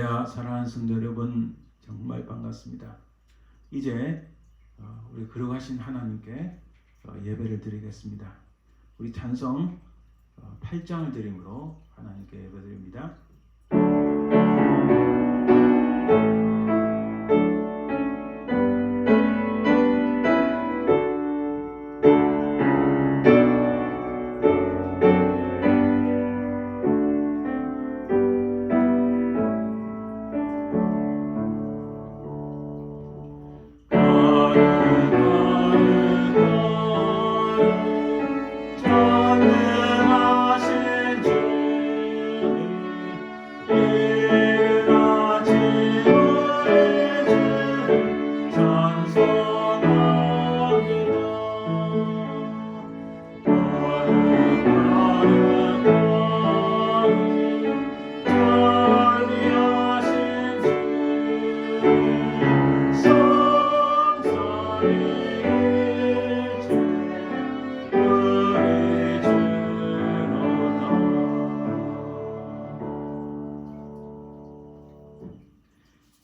할렐루야. 사랑하는 성도 여러분, 정말 반갑습니다. 이제 우리 거룩하신 하나님께 예배를 드리겠습니다. 우리 찬송 8장을 드림으로 하나님께 예배드립니다.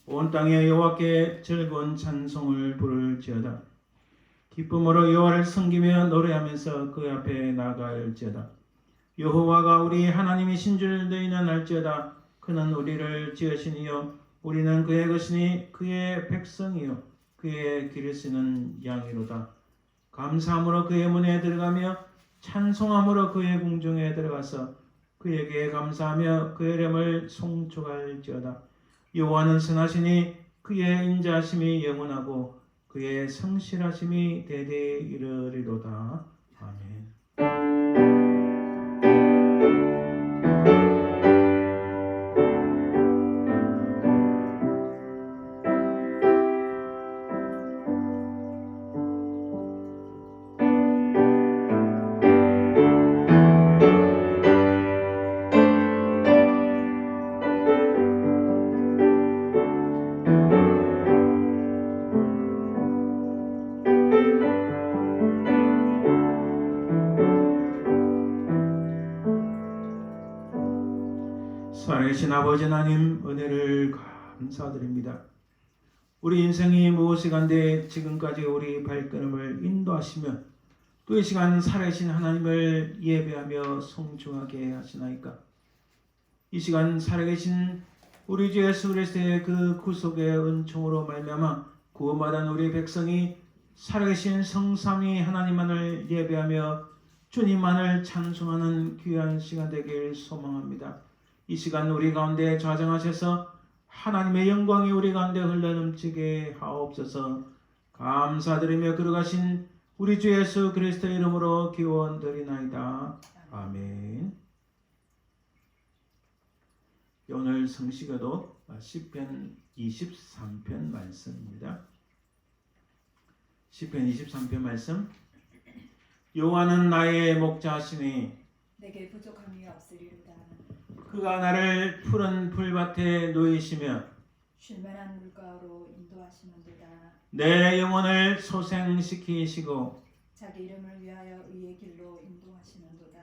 온 땅에 여호와께 즐거운 찬송을 부를지어다. 기쁨으로 여호와를 섬기며 노래하면서 그 앞에 나아갈지어다. 여호와가 우리 하나님이신 줄 너희는 알지어다. 그는 우리를 지으시니요 우리는 그의 것이니 그의 백성이요 그의 길을 쓰는 양이로다. 감사함으로 그의 문에 들어가며 찬송함으로 그의 궁중에 들어가서 그에게 감사하며 그의 이름을 송축할지어다. 여호와는 선하시니 그의 인자하심이 영원하고 그의 성실하심이 대대에 이르리로다. 아멘. 살아계신 아버지 하나님, 은혜를 감사드립니다. 우리 인생이 무엇이 간데 지금까지 우리 발걸음을 인도하시며 또 이 시간 살아계신 하나님을 예배하며 송축하게 하시나이까. 이 시간 살아계신 우리 주 예수 그리스도의 그 구속의 은총으로 말미암아 구원받은 우리 백성이 살아계신 성삼위 하나님만을 예배하며 주님만을 찬송하는 귀한 시간 되길 소망합니다. 이 시간 우리 가운데 좌정하셔서 하나님의 영광이 우리 가운데 흘러넘치게 하옵소서. 감사드리며 거룩하신 우리 주 예수 그리스도의 이름으로 기원드리나이다. 아멘. 오늘 성시교독 시편 23편 말씀입니다. 시편 23편 말씀. 여호와는 나의 목자시니 내게 부족함이 없으리로다. 그가 나를 푸른 풀밭에 누이시며 쉴만한 물가로 인도하시는도다. 내 영혼을 소생시키시고 자기 이름을 위하여 의의 길로 인도하시는도다.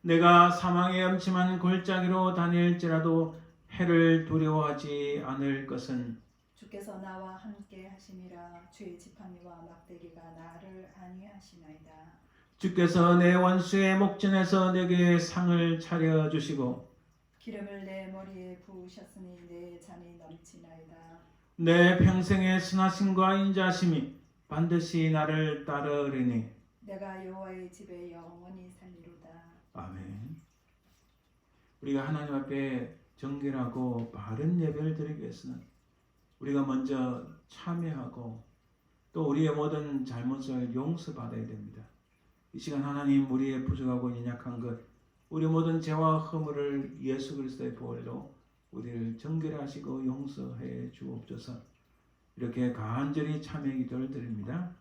내가 사망의 음침한 골짜기로 다닐지라도 해를 두려워하지 않을 것은 주께서 나와 함께 하심이라. 주의 지팡이와 막대기가 나를 안위하시나이다. 주께서 내 원수의 목전에서 내게 상을 차려주시고 기름을 내 머리에 부으셨으니 내 잔이 넘치나이다. 내 평생의 선하심과 인자하심이 반드시 나를 따르리니 내가 여호와의 집에 영원히 살리로다. 아멘. 우리가 하나님 앞에 정결하고 바른 예배를 드리기 위해서는 우리가 먼저 참회하고 또 우리의 모든 잘못을 용서받아야 됩니다. 이 시간 하나님 우리의 부족하고 연약한 것 우리 모든 죄와 허물을 예수 그리스도의 보혈로 우리를 정결하시고 용서해 주옵소서. 이렇게 간절히 참회 기도를 드립니다.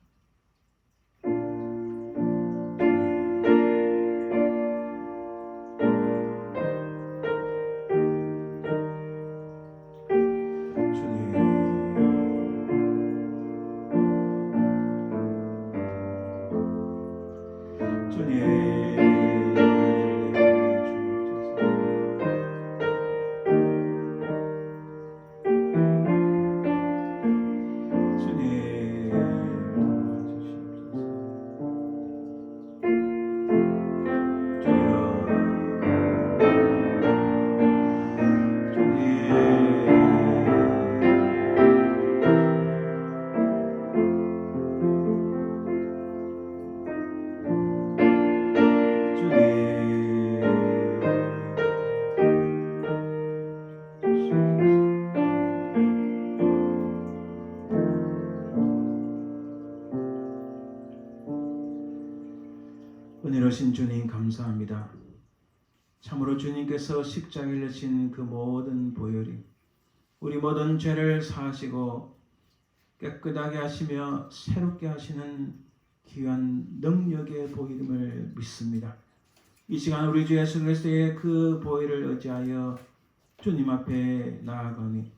주님 은혜로우신 주님 감사합니다. 참으로 주님께서 십자가에 지신 그 모든 보혈이 우리 모든 죄를 사하시고 깨끗하게 하시며 새롭게 하시는 귀한 능력의 보혈임을 믿습니다. 이 시간 우리 주 예수 그리스도의 그 보혈을 의지하여 주님 앞에 나아가니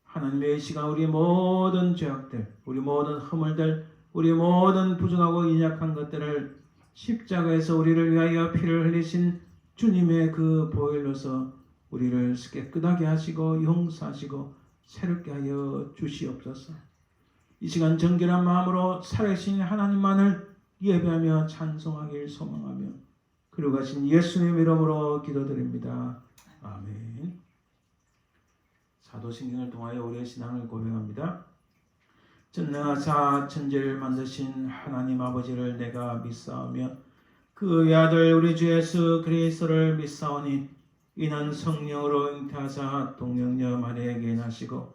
하나님의 시간 우리 모든 죄악들, 우리 모든 허물들, 우리 모든 부족하고 연약한 것들을 십자가에서 우리를 위하여 피를 흘리신 주님의 그 보혈로서 우리를 깨끗하게 하시고 용서하시고 새롭게 하여 주시옵소서. 이 시간 정결한 마음으로 살아계신 하나님만을 예배하며 찬송하길 소망하며 그리고 가신 예수님 이름으로 기도드립니다. 아멘. 사도신경을 통하여 우리의 신앙을 고백합니다. 전능하사 천지를 만드신 하나님 아버지를 내가 믿사오며 그 외아들 우리 주 예수 그리스도를 믿사오니 이는 성령으로 잉태하사 동령녀 마리아에게 나시고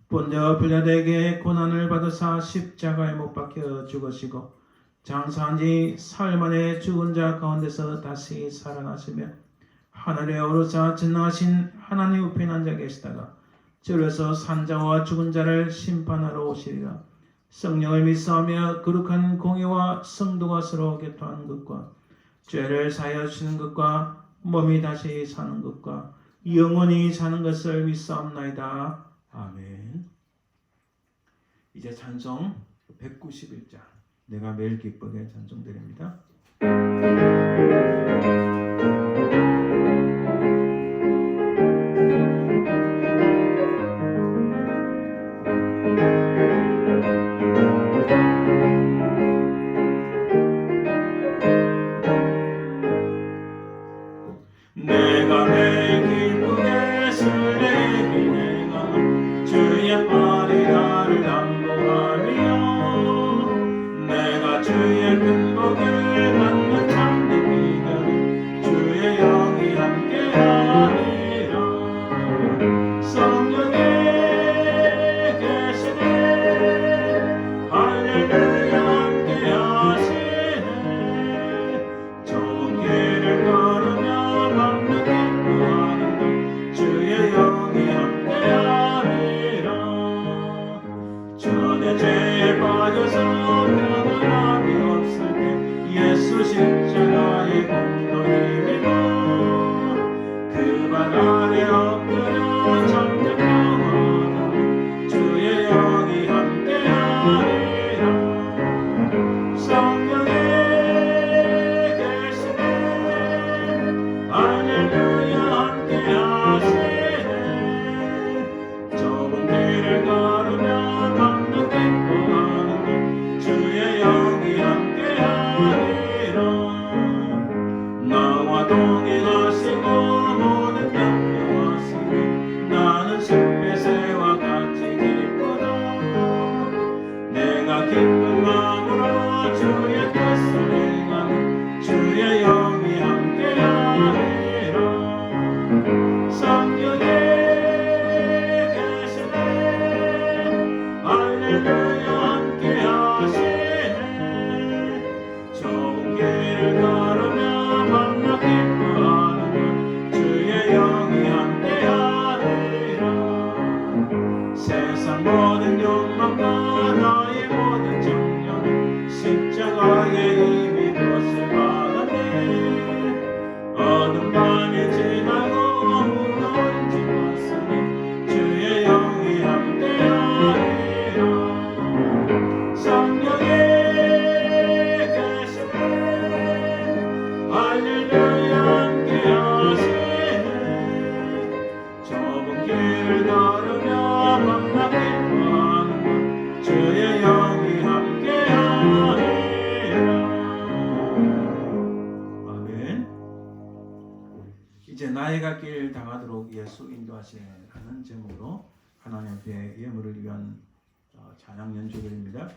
본저 빌라도에게 고난을 받으사 십자가에 못 박혀 죽으시고 장사한 지 사흘 만에 죽은 자 가운데서 다시 살아나시며 하늘에 오르사 전능하신 하나님 우편에 앉아 계시다가 저에서 산자와 죽은 자를 심판하러 오시리라. 성령을 믿사오며 거룩한 공의와 성도가 서로 교통하는 것과 죄를 사하여 주시는 것과 몸이 다시 사는 것과 영원히 사는 것을 믿사옵나이다. 아멘. 이제 찬송 191장 내가 매일 기쁘게 찬송드립니다. 내가 매일 기쁘게 설레기 내가 주의 팔이 나를 담보하며 내가 주의 큰 복을 받는 참된 비결은 주의 영이 함께하리라. 성령에 계시네 할렐루야 함께하시네 좁은 길을 걸으며 밟는 기뻐하는 것 주의 영이 함께하리라. 전에 죄에 빠져서 변함이 없을 때 예수 십자가의 공로 힘이로 그 발 아래 엎드려 잠든 평화가 주의 영이 함께하리라. 성령에 계시네 할렐루야 함께하시네 좁은 길을 걸으며 밟는 기뻐하는 것 주의 영이 함께하리라. 나와 동행하시고 모든 염려하시고 나는 숲에새와 같이 기쁘다. 내가 기쁜 마음으로 주의 뜻을 행하는 주의 영이 함께하리라. 성령에 계시네 할렐루야 함께하시네 좁은 길을 걸으며 만나 기뻐하는 것 주의 영이 함께하리라. 세상 모든 욕망과 나의 모든 정령은 십자가의 이미 못을 받았네. 어둠 밤이 지나고 무거운 짐 왔으니 주의 영이 함께하리라. 성령에 계시네 할렐루야 함께하시네 좁은 길을 걸으며 만나 기뻐하는 것 주의 영이 함께하리라. 아멘. 이제 나의 갈 길 당하도록 예수 인도하시라는 제목으로 하나님 앞에 예물을 위한 찬양 연주들입니다.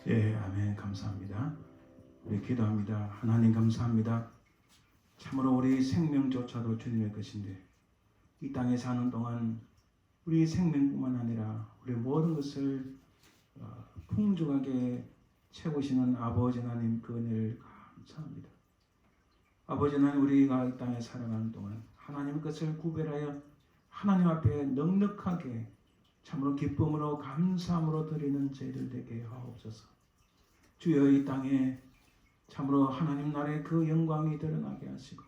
예, 아멘. 감사합니다. 우리 기도합니다. 하나님 감사합니다. 참으로 우리 생명조차도 주님의 것인데 이 땅에 사는 동안 우리 생명뿐만 아니라 우리 모든 것을 풍족하게 채우시는 아버지 하나님 그 은혜를 감사합니다. 아버지 하나님 우리가 이 땅에 살아가는 동안 하나님의 것을 구별하여 하나님 앞에 넉넉하게 참으로 기쁨으로 감사함으로 드리는 저희들 되게 하옵소서. 주여 이 땅에 참으로 하나님 나라의 그 영광이 드러나게 하시고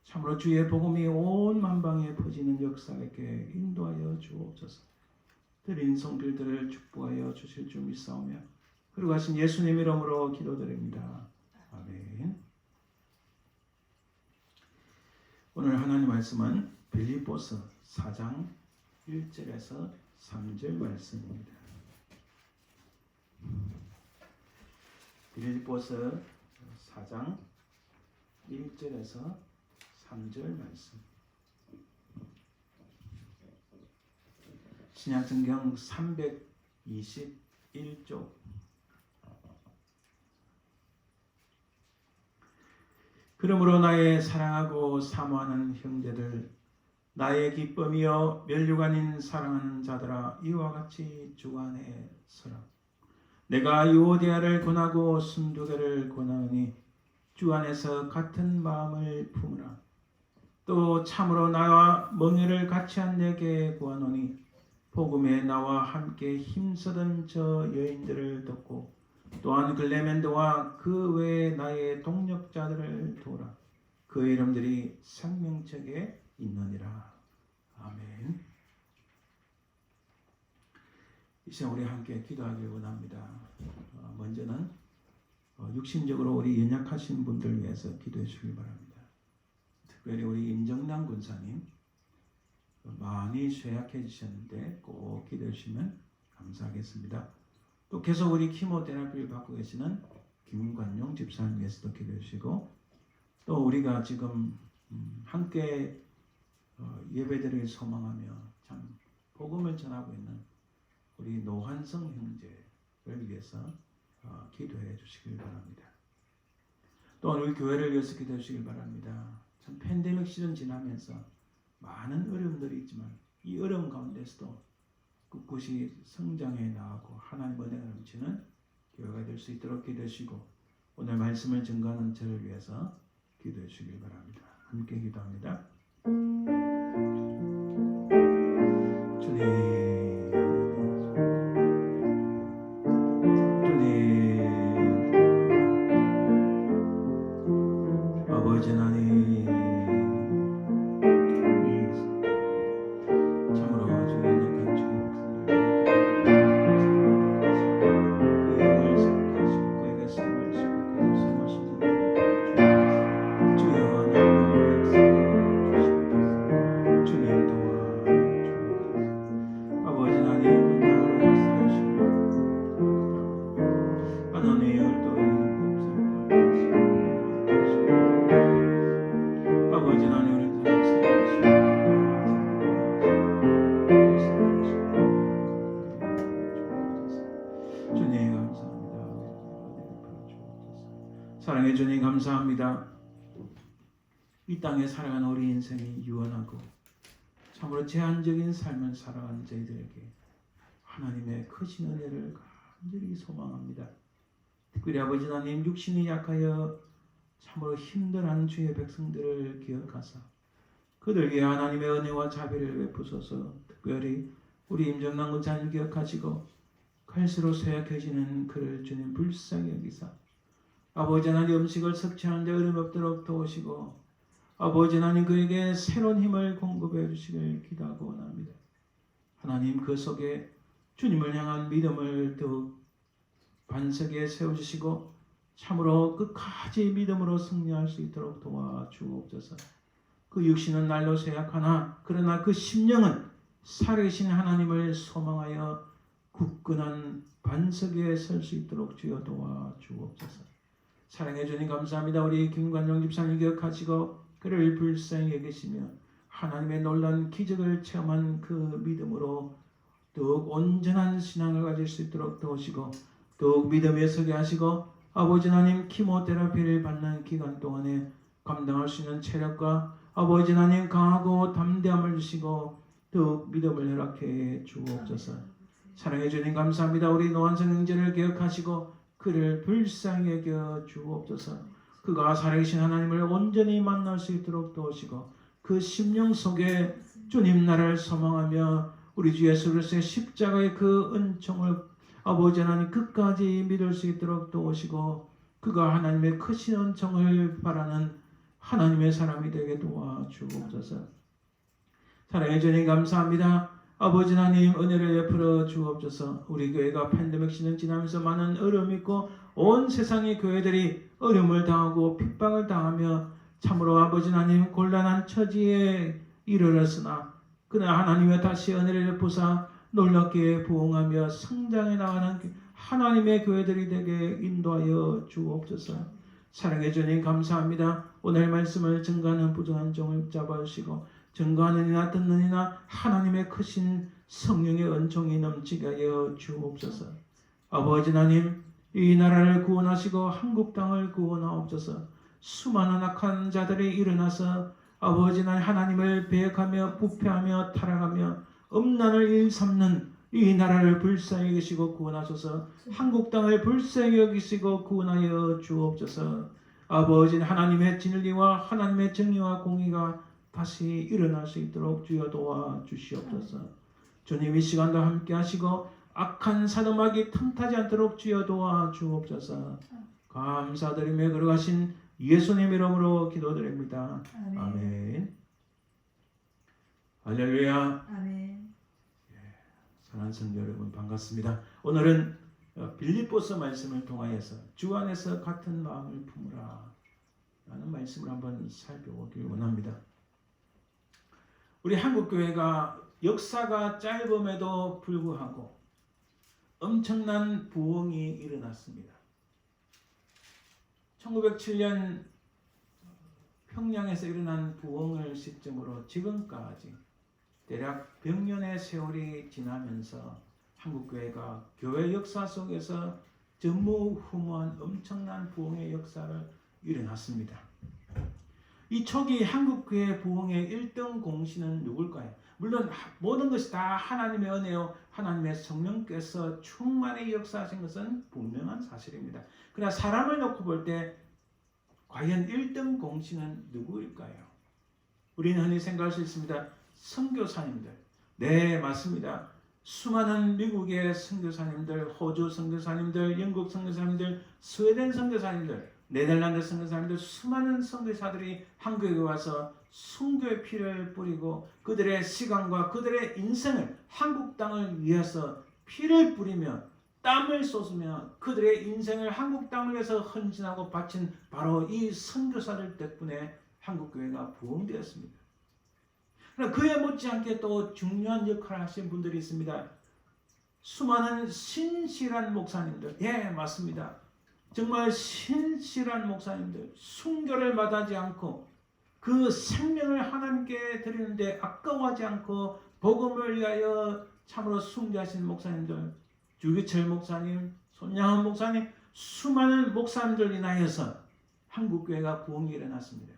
참으로 주의 복음이 온 만방에 퍼지는 역사에게 인도하여 주옵소서. 드린 성들들을 축복하여 주실 줄 믿사오며 그러하신 예수님 이름으로 기도드립니다. 아멘. 오늘 하나님 말씀은 빌립보서 4장 1절에서 3절 말씀입니다. 빌립보서 4장 1절에서 3절 말씀. 신약성경 321쪽. 그러므로 나의 사랑하고 사모하는 형제들, 나의 기쁨이여 면류관인 사랑하는 자들아, 이와 같이 주 안에 서라. 내가 유오디아를 권하고 순두개를 권하오니 주 안에서 같은 마음을 품으라. 또 참으로 나와 멍에를 같이 한 내게 구하노니 복음에 나와 함께 힘쓰던 저 여인들을 돕고 또한 글레멘드와 그 외에 나의 동력자들을 도우라. 그 이름들이 생명책에 있느니라. 아멘. 이 시간 우리 함께 기도하길 원합니다. 먼저는 육신적으로 우리 연약하신 분들 위해서 기도해 주길 바랍니다. 특별히 우리 임정남 군사님 많이 쇠약해지셨는데 꼭 기도해 주시면 감사하겠습니다. 또 계속 우리 키모테라피를 받고 계시는 김관용 집사님 위해서도 기도해 주시고 또 우리가 지금 함께 예배드릴 소망하며 참 복음을 전하고 있는 우리 노환성 형제를 위해서 기도해 주시길 바랍니다. 또 우리 교회를 위해서 기도해 주시길 바랍니다. 참 팬데믹 시즌 지나면서 많은 어려움들이 있지만 이 어려움 가운데서도 꿋꿋이 성장해 나가고 하나님 은혜가 넘치는 교회가 될 수 있도록 기도해 주시고 오늘 말씀을 증거하는 저를 위해서 기도해 주시길 바랍니다. 함께 기도합니다. 주님 아버지 하나님 참으로 주의 연약한 주의 그 영을 선택하시고 그에게 삶을 주고 그에게 삶을 심는 주여 나를 역사하여 주시옵소서. 주님 도와주옵소서. 아버지 하나님 군당으로 역사하시고 하나님의 열도에 아버지 하나님 우리 주님 감사합니다. 사랑해 주님 감사합니다. 이 땅에 살아가는 우리 인생이 유한하고 참으로 제한적인 삶을 살아가는 저희들에게 하나님의 크신 은혜를 간절히 소망합니다. 특별히 아버지 하나님 육신이 약하여 참으로 힘들어하는 주의 백성들을 기억하사 그들 위해 하나님의 은혜와 자비를 베푸소서. 특별히 우리 임정남 권사님 기억하시고 갈수록 쇠약해지는 그를 주님 불쌍히 여기사 아버지 하나님 음식을 섭취하는데 어려움 없도록 도우시고 아버지 하나님 그에게 새로운 힘을 공급해 주시길 기도하고 원합니다. 하나님 그 속에 주님을 향한 믿음을 더욱 반석에 세워주시고 참으로 끝까지 믿음으로 승리할 수 있도록 도와주옵소서. 그 육신은 날로 쇠약하나 그러나 그 심령은 살아계신 하나님을 소망하여 굳건한 반석에 설 수 있도록 주여 도와주옵소서. 사랑해 주님 감사합니다. 우리 김관영 집사님 기억하시고 그를 불쌍히 여기시며 하나님의 놀라운 기적을 체험한 그 믿음으로 더욱 온전한 신앙을 가질 수 있도록 도우시고 더욱 믿음에 서게 하시고 아버지 하나님 키모테라피를 받는 기간 동안에 감당할 수 있는 체력과 아버지 하나님 강하고 담대함을 주시고 더욱 믿음을 허락해 주옵소서. 사랑해 주님 감사합니다. 우리 노한성 형제를 기억하시고 그를 불쌍히 여겨 주옵소서. 그가 살아계신 하나님을 온전히 만날 수 있도록 도우시고 그 심령 속에 주님 나라를 소망하며 우리 주 예수 그리스도의 십자가의 그 은총을 아버지 하나님 끝까지 믿을 수 있도록 도우시고 그가 하나님의 크신 은총을 바라는 하나님의 사람이 되게 도와주옵소서. 사랑해 주님 감사합니다. 아버지 하나님 은혜를 베풀어 주옵소서. 우리 교회가 팬데믹 시즌 지나면서 많은 어려움이 있고 온 세상의 교회들이 어려움을 당하고 핍박을 당하며 참으로 아버지 하나님 곤란한 처지에 이르렀으나 그러나 하나님의 다시 은혜를 베푸사 놀랍게 부흥하며 성장해 나가는 하나님의 교회들이 되게 인도하여 주옵소서. 사랑해 주님 감사합니다. 오늘 말씀을 증거하는 부정한 종을 잡아주시고 증거하는 이나 듣는 이나 하나님의 크신 성령의 은총이 넘치게 하여 주옵소서. 아버지 하나님 이 나라를 구원하시고 한국 땅을 구원하옵소서. 수많은 악한 자들이 일어나서 아버지 하나님을 배역하며 부패하며 타락하며 음란을 일삼는 이 나라를 불쌍히 여기시고 구원하소서. 한국 땅을 불쌍히 여기시고 구원하여 주옵소서. 아버지 하나님의 진리와 하나님의 정의와 공의가 다시 일어날 수 있도록 주여 도와주시옵소서. 주님 이 시간도 함께 하시고 악한 사도막이 틈타지 않도록 주여 도와주옵소서. 감사드리며 걸어가신 예수님 이름으로 기도드립니다. 아멘. 아멘. 할렐루야. 아멘. 사랑하는 성도 여러분 반갑습니다. 오늘은 빌립보서 말씀을 통하여서 주 안에서 같은 마음을 품으라 라는 말씀을 한번 살펴보길 원합니다. 우리 한국교회가 역사가 짧음에도 불구하고 엄청난 부흥이 일어났습니다. 1907년 평양에서 일어난 부흥을 시점으로 지금까지 대략 100년의 세월이 지나면서 한국교회가 교회 역사 속에서 전무후무한 엄청난 부흥의 역사를 일어났습니다. 이 초기 한국교회 부흥의 1등 공신은 누굴까요? 물론 모든 것이 다 하나님의 은혜요 하나님의 성령께서 충만히 역사하신 것은 분명한 사실입니다. 그러나 사람을 놓고 볼 때 과연 1등 공신은 누구일까요? 우리는 흔히 생각할 수 있습니다. 선교사님들. 네, 맞습니다. 수많은 미국의 선교사님들, 호주 선교사님들, 영국 선교사님들, 스웨덴 선교사님들, 네덜란드 선교사님들, 수많은 선교사들이 한국에 와서 순교의 피를 뿌리고 그들의 시간과 그들의 인생을 한국 땅을 위해서 피를 뿌리며 땀을 쏟으며 그들의 인생을 한국 땅을 위해서 헌신하고 바친 바로 이 선교사들 덕분에 한국교회가 부흥되었습니다. 그러나 그에 못지않게 또 중요한 역할을 하신 분들이 있습니다. 수많은 신실한 목사님들. 예, 맞습니다. 정말 신실한 목사님들, 순교를 마다하지 않고 그 생명을 하나님께 드리는데 아까워하지 않고 복음을 위하여 참으로 순교하신 목사님들, 주기철 목사님, 손양원 목사님, 수많은 목사님들 인하여서 한국교회가 부흥이 일어났습니다.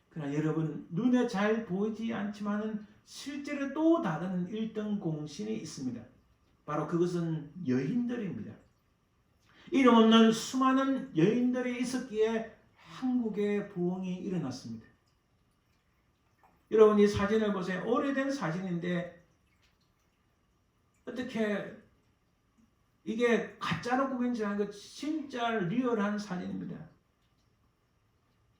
그러나 여러분 눈에 잘 보이지 않지만은 실제로 또 다른 1등 공신이 있습니다. 바로 그것은 여인들입니다. 이름 없는 수많은 여인들이 있었기에 한국의 부흥이 일어났습니다. 여러분 이 사진을 보세요. 오래된 사진인데 어떻게 이게 가짜로 구경지 않은 거 진짜 리얼한 사진입니다.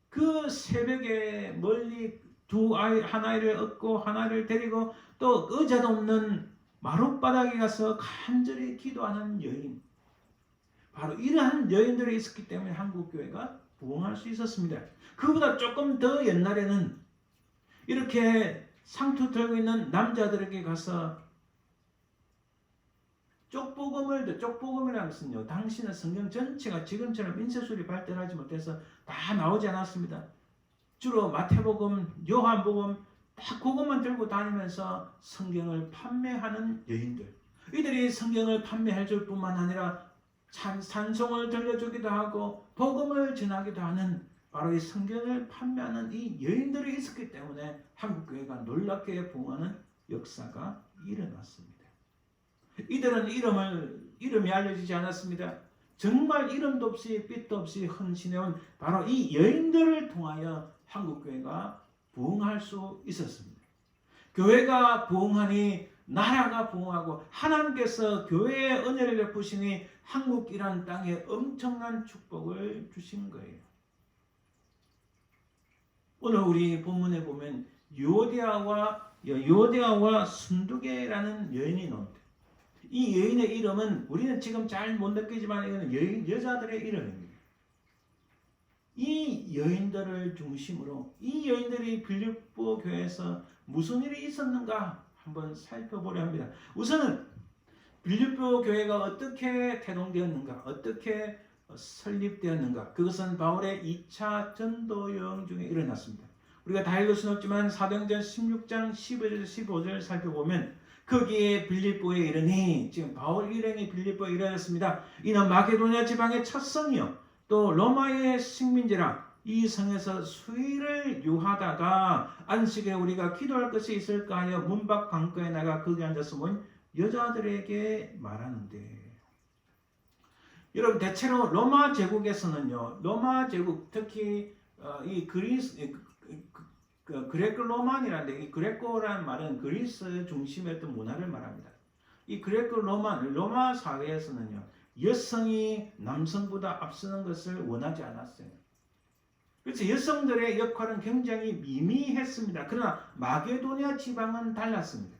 그 새벽에 멀리 한 아이를 얻고 한 아이를 데리고 또 의자도 없는 마룻바닥에 가서 간절히 기도하는 여인. 바로 이러한 여인들이 있었기 때문에 한국교회가 부흥할 수 있었습니다. 그보다 조금 더 옛날에는 이렇게 상투 들고 있는 남자들에게 가서 쪽복음이라는 것은요, 당시는 성경 전체가 지금처럼 인쇄술이 발달하지 못해서 다 나오지 않았습니다. 주로 마태복음, 요한복음 딱 그것만 들고 다니면서 성경을 판매하는 여인들. 이들이 성경을 판매할 줄 뿐만 아니라 찬송을 들려주기도 하고 복음을 전하기도 하는 바로 이 성경을 판매하는 이 여인들이 있었기 때문에 한국교회가 놀랍게 부흥하는 역사가 일어났습니다. 이들은 이름이 알려지지 않았습니다. 정말 이름도 없이 빛도 없이 헌신해온 바로 이 여인들을 통하여 한국교회가 부흥할 수 있었습니다. 교회가 부흥하니 나라가 부흥하고 하나님께서 교회의 은혜를 베푸시니 한국이란 땅에 엄청난 축복을 주신 거예요. 오늘 우리 본문에 보면 요디아와 순두개라는 여인이 나옵니다. 이 여인의 이름은 우리는 지금 잘 못 느끼지만 이거는 여자들의 이름입니다. 이 여인들을 중심으로 이 여인들이 빌립보 교회에서 무슨 일이 있었는가 한번 살펴보려 합니다. 우선은 빌립보 교회가 어떻게 태동되었는가, 어떻게 설립되었는가, 그것은 바울의 2차 전도 여행 중에 일어났습니다. 우리가 다 읽을 수는 없지만 사도행전 16장 15절 15절 살펴보면 거기에 빌립보에 이르니, 지금 바울 일행이 빌립보에 이르렀습니다. 이는 마게도냐 지방의 첫 성이요 또 로마의 식민지라. 이 성에서 수일을 유하다가 안식에 우리가 기도할 것이 있을까 하여 문밖 강가에 나가 거기 앉아서 본 여자들에게 말하는데, 여러분 대체로 로마 제국에서는요, 로마 제국 특히 이 그리스 그레코 로만이라는데, 이 그레코라는 말은 그리스 중심의 어떤 문화를 말합니다. 이 그레코 로마 사회에서는요, 여성이 남성보다 앞서는 것을 원하지 않았어요. 그래서 여성들의 역할은 굉장히 미미했습니다. 그러나 마게도냐 지방은 달랐습니다.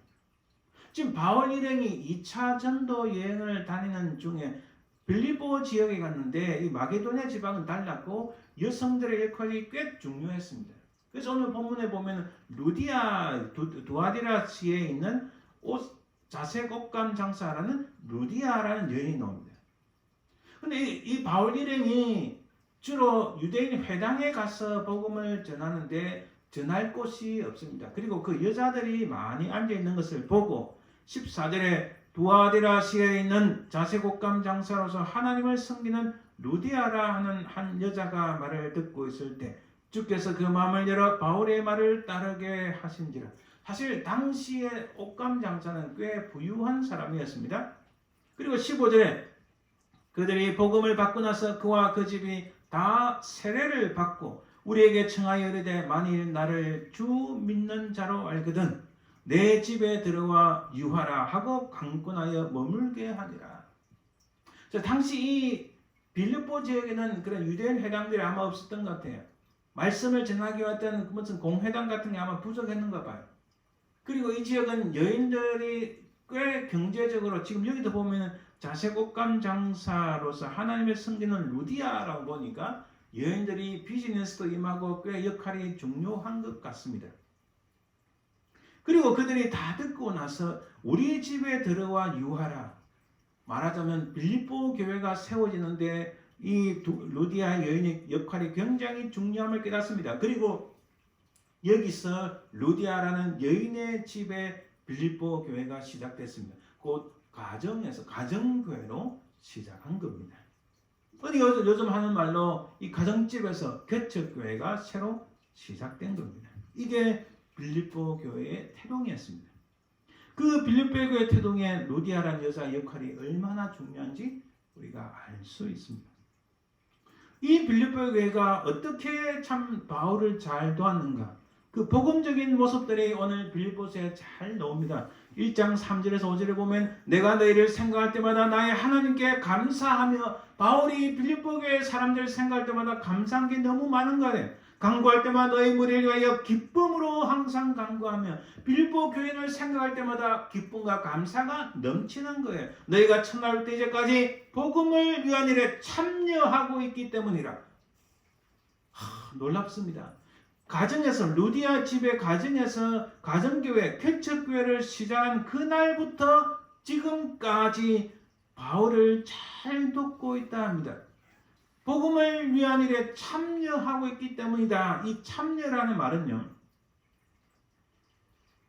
지금 바울 일행이 2차 전도 여행을 다니는 중에 빌립보 지역에 갔는데 이 마게도냐 지방은 달랐고 여성들의 역할이 꽤 중요했습니다. 그래서 오늘 본문에 보면 두아디라시에 있는 자색 옷감 장사라는 루디아라는 여인이 나옵니다. 근데 이 바울 일행이 주로 유대인 회당에 가서 복음을 전하는데 전할 곳이 없습니다. 그리고 그 여자들이 많이 앉아 있는 것을 보고 14절에 두아디라시에 있는 자색 옷감 장사로서 하나님을 섬기는 루디아라 하는 한 여자가 말을 듣고 있을 때 주께서 그 마음을 열어 바울의 말을 따르게 하신지라. 사실 당시의 옷감 장사는 꽤 부유한 사람이었습니다. 그리고 15절에 그들이 복음을 받고 나서 그와 그 집이 다 세례를 받고 우리에게 청하여 이르되 만일 나를 주 믿는 자로 알거든 내 집에 들어와 유하라 하고 강권하여 머물게 하니라. 자, 당시 이 빌립보 지역에는 그런 유대인 회당들이 아마 없었던 것 같아요. 말씀을 전하기 왔던 무슨 공회당 같은 게 아마 부족했는가 봐요. 그리고 이 지역은 여인들이 꽤 경제적으로, 지금 여기도 보면 자색 옷감 장사로서 하나님을 섬기는 루디아라고 보니까 여인들이 비즈니스도 임하고 꽤 역할이 중요한 것 같습니다. 그리고 그들이 다 듣고 나서 우리 집에 들어와 유하라. 말하자면 빌립보 교회가 세워지는데 이 루디아 여인의 역할이 굉장히 중요함을 깨닫습니다. 그리고 여기서 루디아라는 여인의 집에 빌립보 교회가 시작됐습니다. 곧 가정교회로 시작한 겁니다. 요즘 하는 말로 이 가정집에서 개척교회가 새로 시작된 겁니다. 이게 빌립보 교회의 태동이었습니다. 그 빌립보 교회 태동에 루디아라는 여자 역할이 얼마나 중요한지 우리가 알 수 있습니다. 이 빌립보 교회가 어떻게 참 바울을 잘 도왔는가? 그 복음적인 모습들이 오늘 빌립보서에 잘 나옵니다. 1장 3절에서 5절에 보면 내가 너희를 생각할 때마다 나의 하나님께 감사하며 바울이 빌립보 교회 사람들 생각할 때마다 감사한 게 너무 많은 거예요. 간구할 때마다 너희 무리를 위하여 기쁨으로 항상 간구하며 빌립보 교인을 생각할 때마다 기쁨과 감사가 넘치는 거예요. 너희가 첫날부터 이제까지 복음을 위한 일에 참여하고 있기 때문이라. 놀랍습니다. 가정에서 루디아 집의 가정에서 가정교회, 개척교회를 시작한 그날부터 지금까지 바울을 잘 돕고 있다 합니다. 복음을 위한 일에 참여하고 있기 때문이다. 이 참여라는 말은요,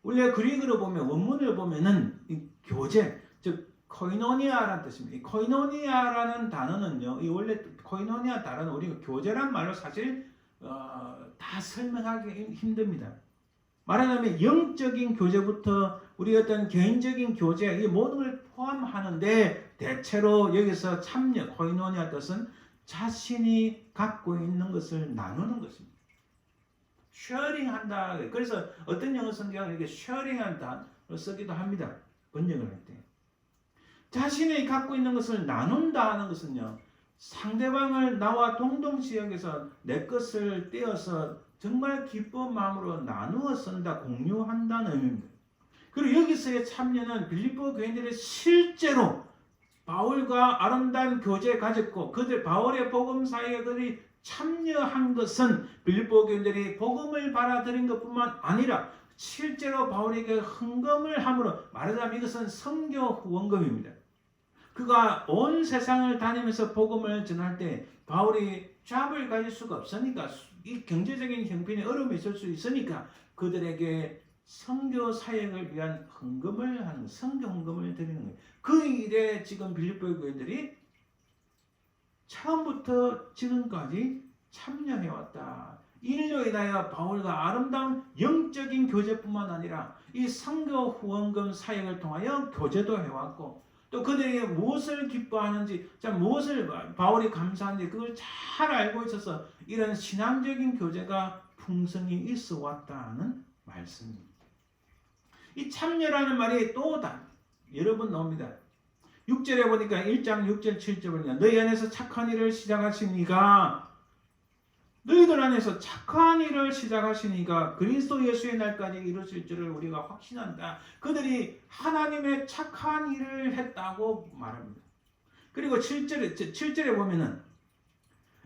원래 그리그로 보면 원문을 보면은 이 교제, 즉 코이노니아라는 뜻입니다. 이 코이노니아라는 단어는요, 이 원래 코이노니아 단어는 우리가 교제란 말로 사실 다 설명하기 힘듭니다. 말하자면 영적인 교제부터 우리 어떤 개인적인 교제, 이 모든 걸 포함하는데 대체로 여기서 참여, 코이노니아 뜻은 자신이 갖고 있는 것을 나누는 것입니다. 쉐어링한다. 그래서 어떤 영어 성경은 이렇게 쉐어링한다 쓰기도 합니다. 번역을 할 때. 자신이 갖고 있는 것을 나눈다 하는 것은요, 상대방을 나와 동등시 여겨서 내 것을 떼어서 정말 기쁜 마음으로 나누어 쓴다, 공유한다는 의미입니다. 그리고 여기서의 참여는 빌립보 교인들이 실제로 바울과 아름다운 교제에 가졌고 그들 바울의 복음 사역에 그들이 참여한 것은 빌립보 교인들이 복음을 받아들인 것뿐만 아니라 실제로 바울에게 헌금을 함으로 말하자면 이것은 선교 후원금입니다. 그가 온 세상을 다니면서 복음을 전할 때 바울이 잡을 가질 수가 없으니까 이 경제적인 형편에 어려움이 있을 수 있으니까 그들에게 선교 사역을 위한 헌금을 하는 선교 헌금을 드리는 거예요. 그 일에 지금 빌립보 교인들이 처음부터 지금까지 참여해왔다. 인로 인하여 바울과 아름다운 영적인 교제뿐만 아니라 이 선교 후원금 사역을 통하여 교제도 해왔고 또 그들에게 무엇을 기뻐하는지, 무엇을 바울이 감사한지 그걸 잘 알고 있어서 이런 신앙적인 교제가 풍성히 있어 왔다는 말씀입니다. 이 참여라는 말이 또 여러 번 나옵니다. 6절에 보니까 1장 6절 7절 보니까 너희 안에서 착한 일을 시작하시니가 너희들 안에서 착한 일을 시작하시니까 그리스도 예수의 날까지 이루실 줄을 우리가 확신한다. 그들이 하나님의 착한 일을 했다고 말합니다. 그리고 7절에 보면은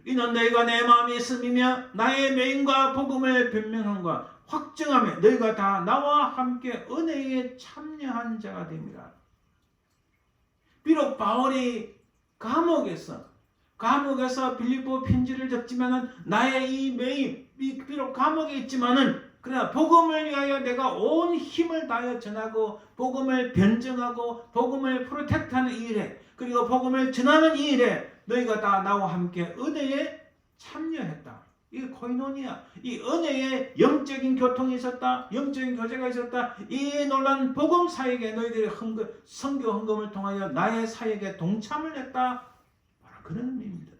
이는 너희가 내 마음이 있음이며 나의 맹인과 복음을 변명함과 확증하며 너희가 다 나와 함께 은혜에 참여한 자가 됩니다. 비록 바울이 감옥에서 빌립보 편지를 적지만은 나의 이 매임 비록 감옥에 있지만은 그러나 복음을 위하여 내가 온 힘을 다하여 전하고 복음을 변증하고 복음을 프로텍트하는 이 일에 그리고 복음을 전하는 이 일에 너희가 다 나와 함께 은혜에 참여했다. 이 코이노니아, 이 은혜의 영적인 교통이 있었다. 영적인 교제가 있었다. 이 놀란 복음 사역에 너희들이 선교 헌금을 통하여 나의 사역에 동참을 했다. 그런 의미입니다.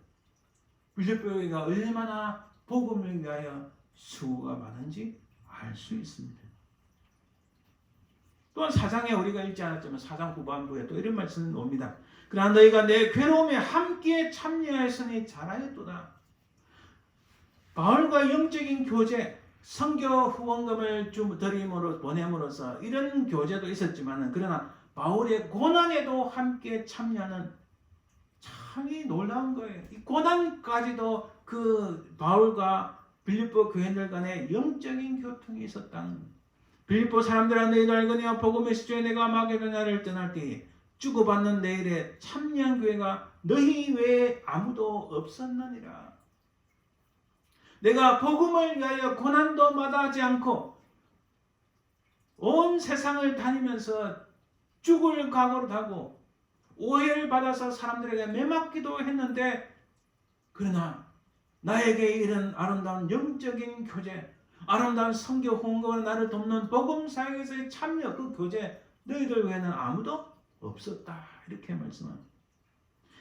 빌립보 교회가 얼마나 복음을 위하여 수고가 많은지 알 수 있습니다. 또한 4장에 우리가 읽지 않았지만 4장 후반부에 또 이런 말씀이 옵니다. 그러나 너희가 내 괴로움에 함께 참여하였으니 잘하였도다. 바울과 영적인 교제, 선교 후원금을 드림으로 보냄으로써 이런 교제도 있었지만 그러나 바울의 고난에도 함께 참여하는 참이 놀라운 거예요. 이 고난까지도 그 바울과 빌립보 교인들 간에 영적인 교통이 있었다는 빌립보 사람들아 너희도 알거니와 복음의 시조에 내가 마게도냐를 떠날 때에 주고받는 내 일에 참여한 교회가 너희 외에 아무도 없었느니라. 내가 복음을 위하여 고난도 마다하지 않고 온 세상을 다니면서 죽을 각오를 하고 오해를 받아서 사람들에게 매맞기도 했는데 그러나 나에게 이런 아름다운 영적인 교제, 아름다운 선교 후원금으로 나를 돕는 복음 사역에서의 참여, 그 교제 너희들 외에는 아무도 없었다. 이렇게 말씀합니다.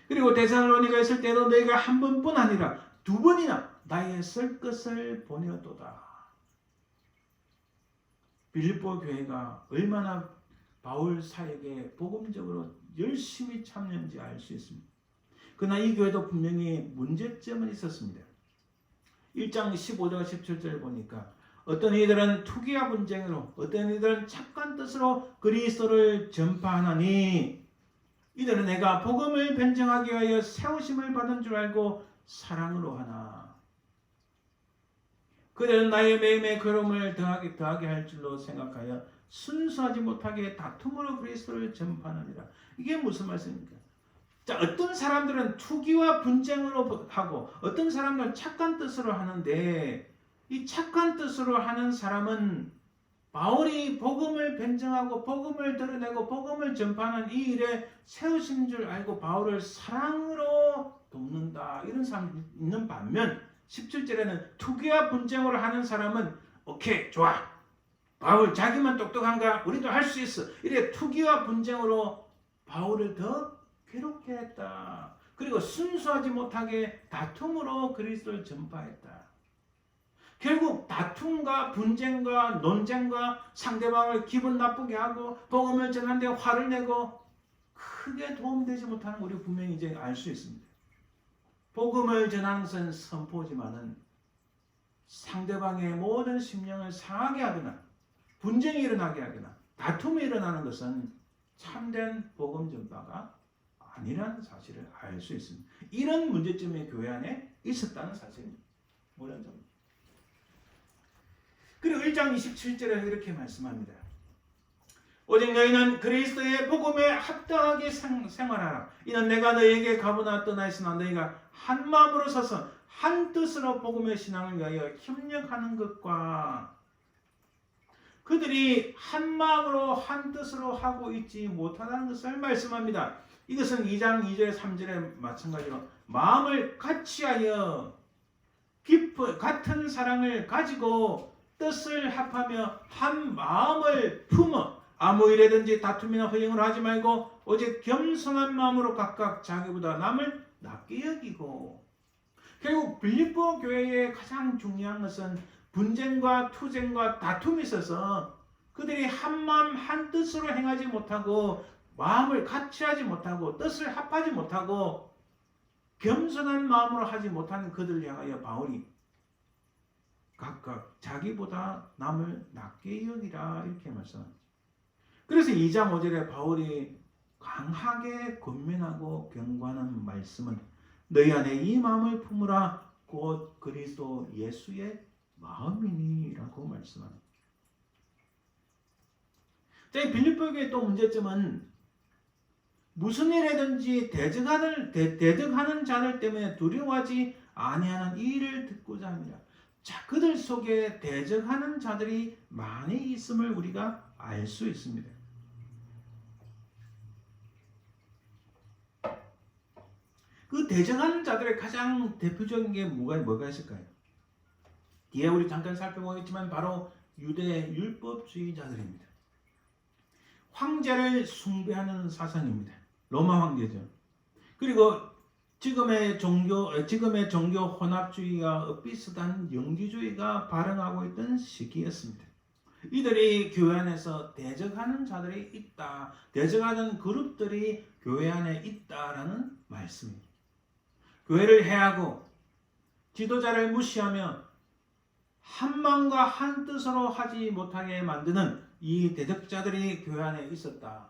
그리고 데살로니가 있을 때도 너희가 한 번뿐 아니라 두 번이나 나의 쓸 것을 보내었도다. 빌립보 교회가 얼마나 바울 사역에 복음적으로 열심히 참여했는지 알 수 있습니다. 그러나 이 교회도 분명히 문제점은 있었습니다. 1장 15절 17절 보니까 어떤 이들은 투기와 분쟁으로, 어떤 이들은 착한 뜻으로 그리스도를 전파하나니 이들은 내가 복음을 변증하기 위하여 세우심을 받은 줄 알고 사랑으로 하나. 그들은 나의 매임에 괴로움을 더하게 할 줄로 생각하여 순수하지 못하게 다툼으로 그리스도를 전파하느니라. 이게 무슨 말씀입니까? 자, 어떤 사람들은 투기와 분쟁으로 하고 어떤 사람들은 착한 뜻으로 하는데 이 착한 뜻으로 하는 사람은 바울이 복음을 변증하고 복음을 드러내고 복음을 전파하는 이 일에 세우신 줄 알고 바울을 사랑으로 돕는다. 이런 사람이 있는 반면 17절에는 투기와 분쟁으로 하는 사람은 오케이 좋아. 바울 자기만 똑똑한가? 우리도 할 수 있어. 이래 투기와 분쟁으로 바울을 더 괴롭게 했다. 그리고 순수하지 못하게 다툼으로 그리스도를 전파했다. 결국 다툼과 분쟁과 논쟁과 상대방을 기분 나쁘게 하고 복음을 전하는데 화를 내고 크게 도움되지 못하는 거 우리 분명히 이제 알 수 있습니다. 복음을 전하는 것은 선포지만은 상대방의 모든 심령을 상하게 하거나 분쟁이 일어나게 하거나 다툼이 일어나는 것은 참된 복음 전파가 아니라는 사실을 알 수 있습니다. 이런 문제점이 교회 안에 있었다는 사실입니다. 뭐라는 점. 그리고 1장 27절에 이렇게 말씀합니다. 오직 너희는 그리스도의 복음에 합당하게 생활하라. 이는 내가 너희에게 가보나 떠나있으나 너희가 한 마음으로 서서 한 뜻으로 복음의 신앙을 위하여 협력하는 것과 그들이 한 마음으로 한 뜻으로 하고 있지 못하다는 것을 말씀합니다. 이것은 2장 2절 3절에 마찬가지로 마음을 같이하여 깊은 같은 사랑을 가지고 뜻을 합하며 한 마음을 품어 아무 일에든지 다툼이나 허영을 하지 말고 오직 겸손한 마음으로 각각 자기보다 남을 낮게 여기고. 결국 빌립보 교회의 가장 중요한 것은 분쟁과 투쟁과 다툼이 있어서 그들이 한 마음 한 뜻으로 행하지 못하고 마음을 같이하지 못하고 뜻을 합하지 못하고 겸손한 마음으로 하지 못하는 그들을 향하여 바울이 각각 자기보다 남을 낮게 여기라 이렇게 말씀합니다. 그래서 2장 5절에 바울이 강하게 권면하고 경고하는 말씀은 너희 안에 이 마음을 품으라 곧 그리스도 예수의 마음이니 라고 말씀합니다. 자, 이 빌립보 교회의 또 문제점은 무슨 일이든지 대적하는 자들 때문에 두려워하지 아니하는 이 일을 듣고자 합니다. 자, 그들 속에 대적하는 자들이 많이 있음을 우리가 알 수 있습니다. 그 대적하는 자들의 가장 대표적인 게 뭐가 있을까요? 뒤에 우리 잠깐 살펴보겠지만 바로 유대 율법주의자들입니다. 황제를 숭배하는 사상입니다. 로마 황제죠. 그리고 지금의 종교 혼합주의와 비슷한 영지주의가 발흥하고 있던 시기였습니다. 이들이 교회 안에서 대적하는 자들이 있다. 대적하는 그룹들이 교회 안에 있다라는 말씀입니다. 교회를 해하고 지도자를 무시하며 한 마음과 한 뜻으로 하지 못하게 만드는 이 대적자들이 교회 안에 있었다.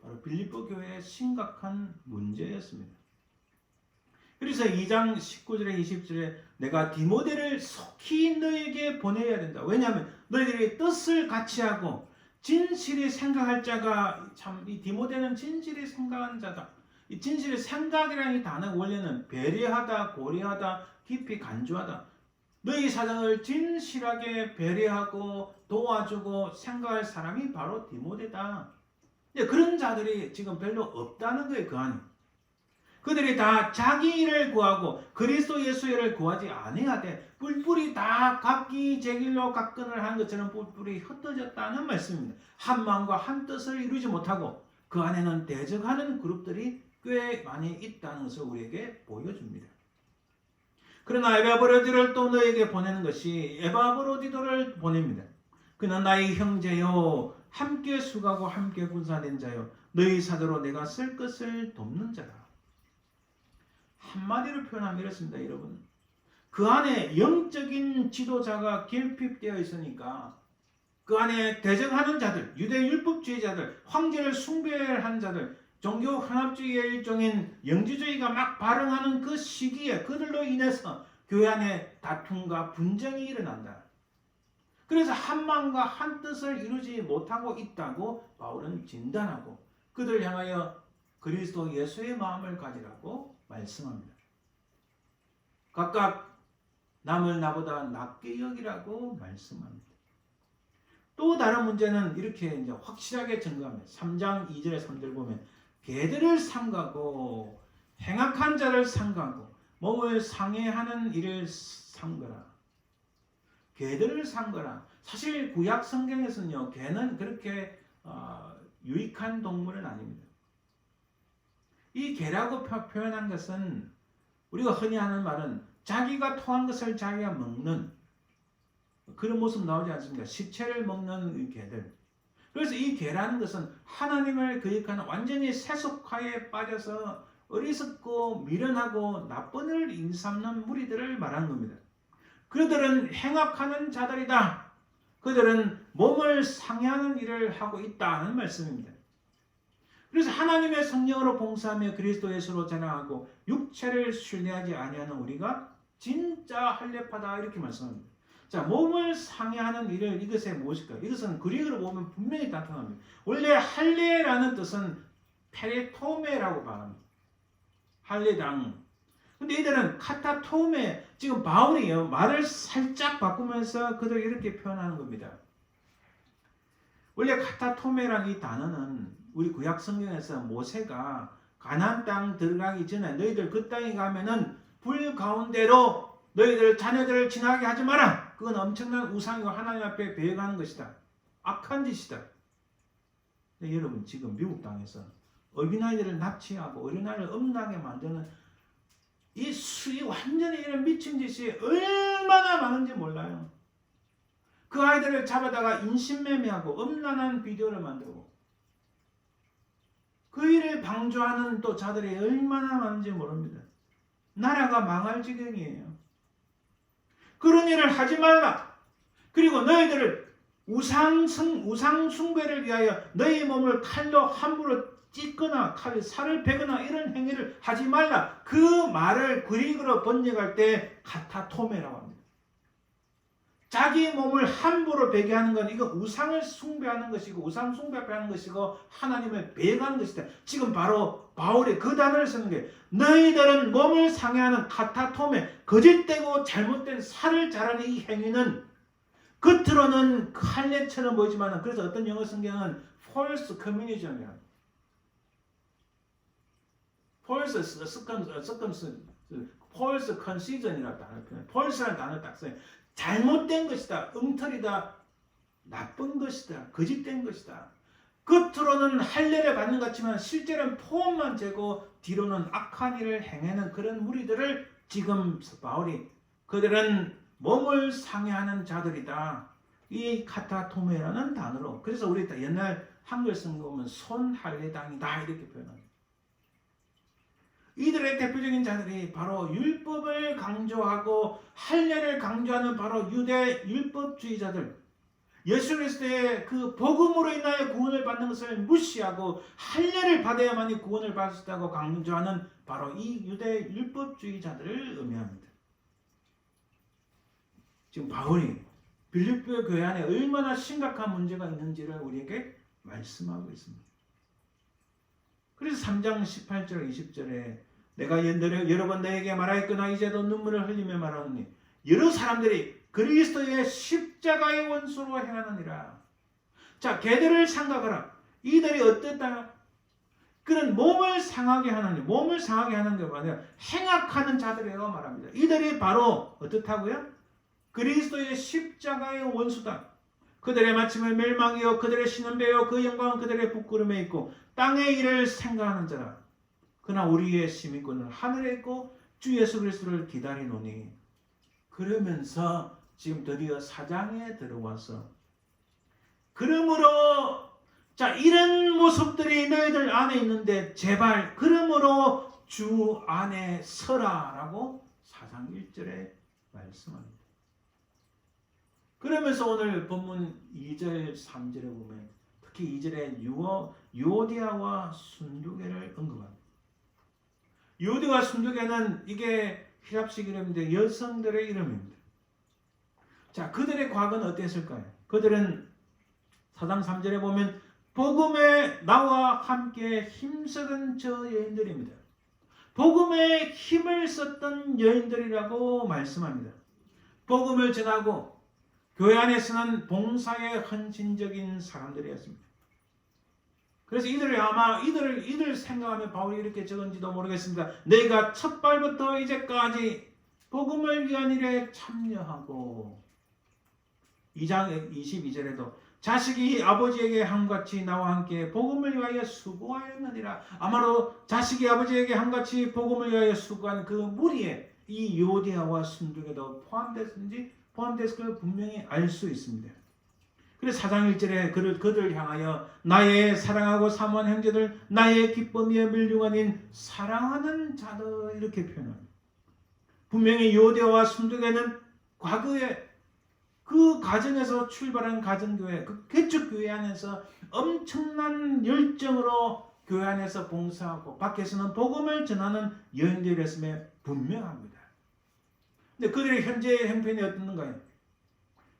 바로 빌립보 교회의 심각한 문제였습니다. 그래서 2장 19절에 20절에 내가 디모데를 속히 너에게 보내야 된다. 왜냐하면 너희들이 뜻을 같이 하고 진실이 생각할 자가 참 이 디모데는 진실이 생각하는 자다. 이 진실의 생각이라는 이 단어 원래는 배려하다, 고려하다, 깊이 간주하다. 너희 사정을 진실하게 배려하고 도와주고 생각할 사람이 바로 디모데다. 그런 자들이 지금 별로 없다는 거예요, 그 안에. 그들이 다 자기 일을 구하고 그리스도 예수 일을 구하지 아니하되 뿔뿔이 다 각기 제 길로 각근을 하는 것처럼 뿔뿔이 흩어졌다는 말씀입니다. 한 마음과 한 뜻을 이루지 못하고 그 안에는 대적하는 그룹들이 꽤 많이 있다는 것을 우리에게 보여줍니다. 그러나 에바브로디를 또 너에게 보내는 것이 에바브로디도를 보냅니다. 그는 나의 형제요 함께 수고하고 함께 군사된 자요 너희 사도로 내가 쓸 것을 돕는 자라. 한마디로 표현하면 이렇습니다. 여러분, 그 안에 영적인 지도자가 결핍되어 있으니까 그 안에 대적하는 자들, 유대 율법주의자들, 황제를 숭배하는 자들, 종교 혼합주의의 일종인 영지주의가 막 발흥하는 그 시기에 그들로 인해서 교회 안에 다툼과 분쟁이 일어난다. 그래서 한 마음과 한 뜻을 이루지 못하고 있다고 바울은 진단하고 그들 향하여 그리스도 예수의 마음을 가지라고 말씀합니다. 각각 남을 나보다 낮게 여기라고 말씀합니다. 또 다른 문제는 이렇게 이제 확실하게 증거합니다. 3장 2절에 3절 보면 개들을 삼가고 행악한 자를 삼가고 몸을 상해하는 일을 삼거라. 개들을 삼거라. 사실 구약 성경에서는요, 개는 그렇게 유익한 동물은 아닙니다. 이 개라고 표현한 것은 우리가 흔히 하는 말은 자기가 토한 것을 자기가 먹는 그런 모습 나오지 않습니까? 시체를 먹는 개들. 그래서 이 개라는 것은 하나님을 거역하는 완전히 세속화에 빠져서 어리석고 미련하고 나쁜 일을 일삼는 무리들을 말하는 겁니다. 그들은 행악하는 자들이다. 그들은 몸을 상해하는 일을 하고 있다는 말씀입니다. 그래서 하나님의 성령으로 봉사하며 그리스도 예수로 자랑하고 육체를 신뢰하지 아니하는 우리가 진짜 할례파다 이렇게 말씀합니다. 자, 몸을 상해하는 일을 이것에 무엇일까요? 이것은 그리스로 보면 분명히 나타납니다. 원래 할례라는 뜻은 페레토메라고 말합니다. 할례당. 근데 이들은 카타토메, 지금 바울이요 말을 살짝 바꾸면서 그들 이렇게 표현하는 겁니다. 원래 카타토메라는 이 단어는 우리 구약 성경에서 모세가 가나안 땅 들어가기 전에 너희들 그 땅에 가면은 불 가운데로 너희들 자녀들을 지나게 하지 마라. 그건 엄청난 우상이고 하나님 앞에 배역하는 것이다. 악한 짓이다. 근데 여러분 지금 미국 땅에서 어린아이들을 납치하고 어린아이를 음란하게 만드는 이 수이 완전히 이런 미친 짓이 얼마나 많은지 몰라요. 그 아이들을 잡아다가 인신매매하고 음란한 비디오를 만들고 그 일을 방조하는 또 자들이 얼마나 많은지 모릅니다. 나라가 망할 지경이에요. 그런 일을 하지 말라. 그리고 너희들을 우상 숭배를 위하여 너희 몸을 칼로 함부로 찢거나 살을 베거나 이런 행위를 하지 말라. 그 말을 그리그로 번역할 때 카타토메라고 합니다. 자기 몸을 함부로 베게 하는 건 이거 우상을 숭배하는 것이고 우상 숭배하는 것이고 하나님을 배역하는 것이다. 지금 바로 바울이 그 단어를 쓰는 게 너희들은 몸을 상해하는 카타토메, 거짓되고 잘못된 살을 자라는 이 행위는 겉으로는 할례처럼 보이지만 그래서 어떤 영어 성경은 false communism이라고 합니다. false concision이라고 단어를 표현해요. false라는 단어를 딱 써요. 잘못된 것이다, 엉터리다, 나쁜 것이다, 거짓된 것이다. 겉으로는 할례를 받는 것 같지만 실제로는 포함만 재고 뒤로는 악한 일을 행하는 그런 무리들을 지금 바울이 그들은 몸을 상해하는 자들이다. 이 카타토메라는 단어로 그래서 우리 옛날 한글 성경 보면 손할례당이다 이렇게 표현합니다. 이들의 대표적인 자들이 바로 율법을 강조하고 할례를 강조하는 바로 유대 율법주의자들, 예수 그리스도의 그 복음으로 인하여 구원을 받는 것을 무시하고 할례를 받아야만이 구원을 받을 수 있다고 강조하는 바로 이 유대 율법주의자들을 의미합니다. 지금 바울이 빌립보 교회 안에 얼마나 심각한 문제가 있는지를 우리에게 말씀하고 있습니다. 그래서 3장 18절 20절에 내가 여러 번 너에게 말하였거나 이제도 눈물을 흘리며 말하노니 여러 사람들이 그리스도의 십자가의 원수로 행하느니라. 자, 개들을 생각하라. 이들이 어떻다? 그런 몸을 상하게 하는 게 아니라 행악하는 자들이라고 말합니다. 이들이 바로 어떻다고요? 그리스도의 십자가의 원수다. 그들의 마침을 멸망이요 그들의 신은 배요 그 영광은 그들의 부끄러움에 있고 땅의 일을 생각하는 자라. 그러나 우리의 시민권은 하늘에 있고 주 예수 그리스도를 기다리노니. 그러면서 지금 드디어 4장에 들어와서 그러므로 자 이런 모습들이 너희들 안에 있는데 제발 그러므로 주 안에 서라라고 4장 1절에 말씀합니다. 그러면서 오늘 본문 2절 3절에 보면 특히 2절에 유오디아와 순두개를 언급합니다. 유오디아와 순두개는 이게 히랍식 이름인데 여성들의 이름입니다. 자, 그들의 과거는 어땠을까요? 그들은 4장 3절에 보면 복음에 나와 함께 힘쓰던 저 여인들입니다. 복음에 힘을 썼던 여인들이라고 말씀합니다. 복음을 전하고 교회 안에서는 봉사에 헌신적인 사람들이었습니다. 그래서 이들을 아마 이들 생각하면 바울이 이렇게 적은지도 모르겠습니다. 내가 첫 발부터 이제까지 복음을 위한 일에 참여하고 2장 22절에도 자식이 아버지에게 함같이 나와 함께 복음을 위하여 수고하였느니라. 아마도 자식이 아버지에게 함같이 복음을 위하여 수고한 그 무리에 이 유오디아와 순두개도 포함됐을 걸 분명히 알 수 있습니다. 그래서 4장 1절에 그들 향하여 나의 사랑하고 사모한 형제들, 나의 기쁨이여 밀중하닌 사랑하는 자들 이렇게 표현합니다. 분명히 유오디아와 순두개는 과거에 그 가정에서 출발한 가정교회, 그 개척교회 안에서 엄청난 열정으로 교회 안에서 봉사하고 밖에서는 복음을 전하는 여인들이었음에 분명합니다. 근데 그들의 현재의 형편이 어떻는가요?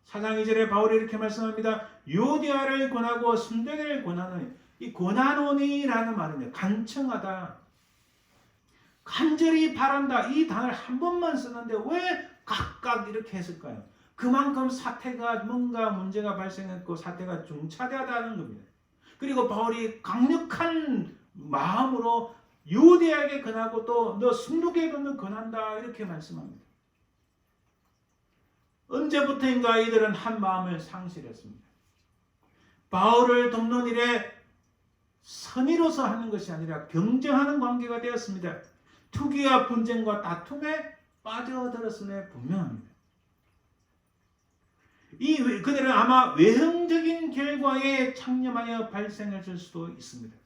4장 2절에 바울이 이렇게 말씀합니다. 유오디아를 권하고 순두개를 권하노니. 이 권하노니라는 말은 간청하다, 간절히 바란다, 이 단어를 한 번만 쓰는데 왜 각각 이렇게 했을까요? 그만큼 사태가 뭔가 문제가 발생했고 사태가 중차대하다는 겁니다. 그리고 바울이 강력한 마음으로 유대에게 권하고 또 너 순두개에도 권한다 이렇게 말씀합니다. 언제부터인가 이들은 한 마음을 상실했습니다. 바울을 돕는 일에 선의로서 하는 것이 아니라 경쟁하는 관계가 되었습니다. 투기와 분쟁과 다툼에 빠져들었음에 분명합니다. 그들은 아마 외형적인 결과에 창념하여 발생했을 수도 있습니다.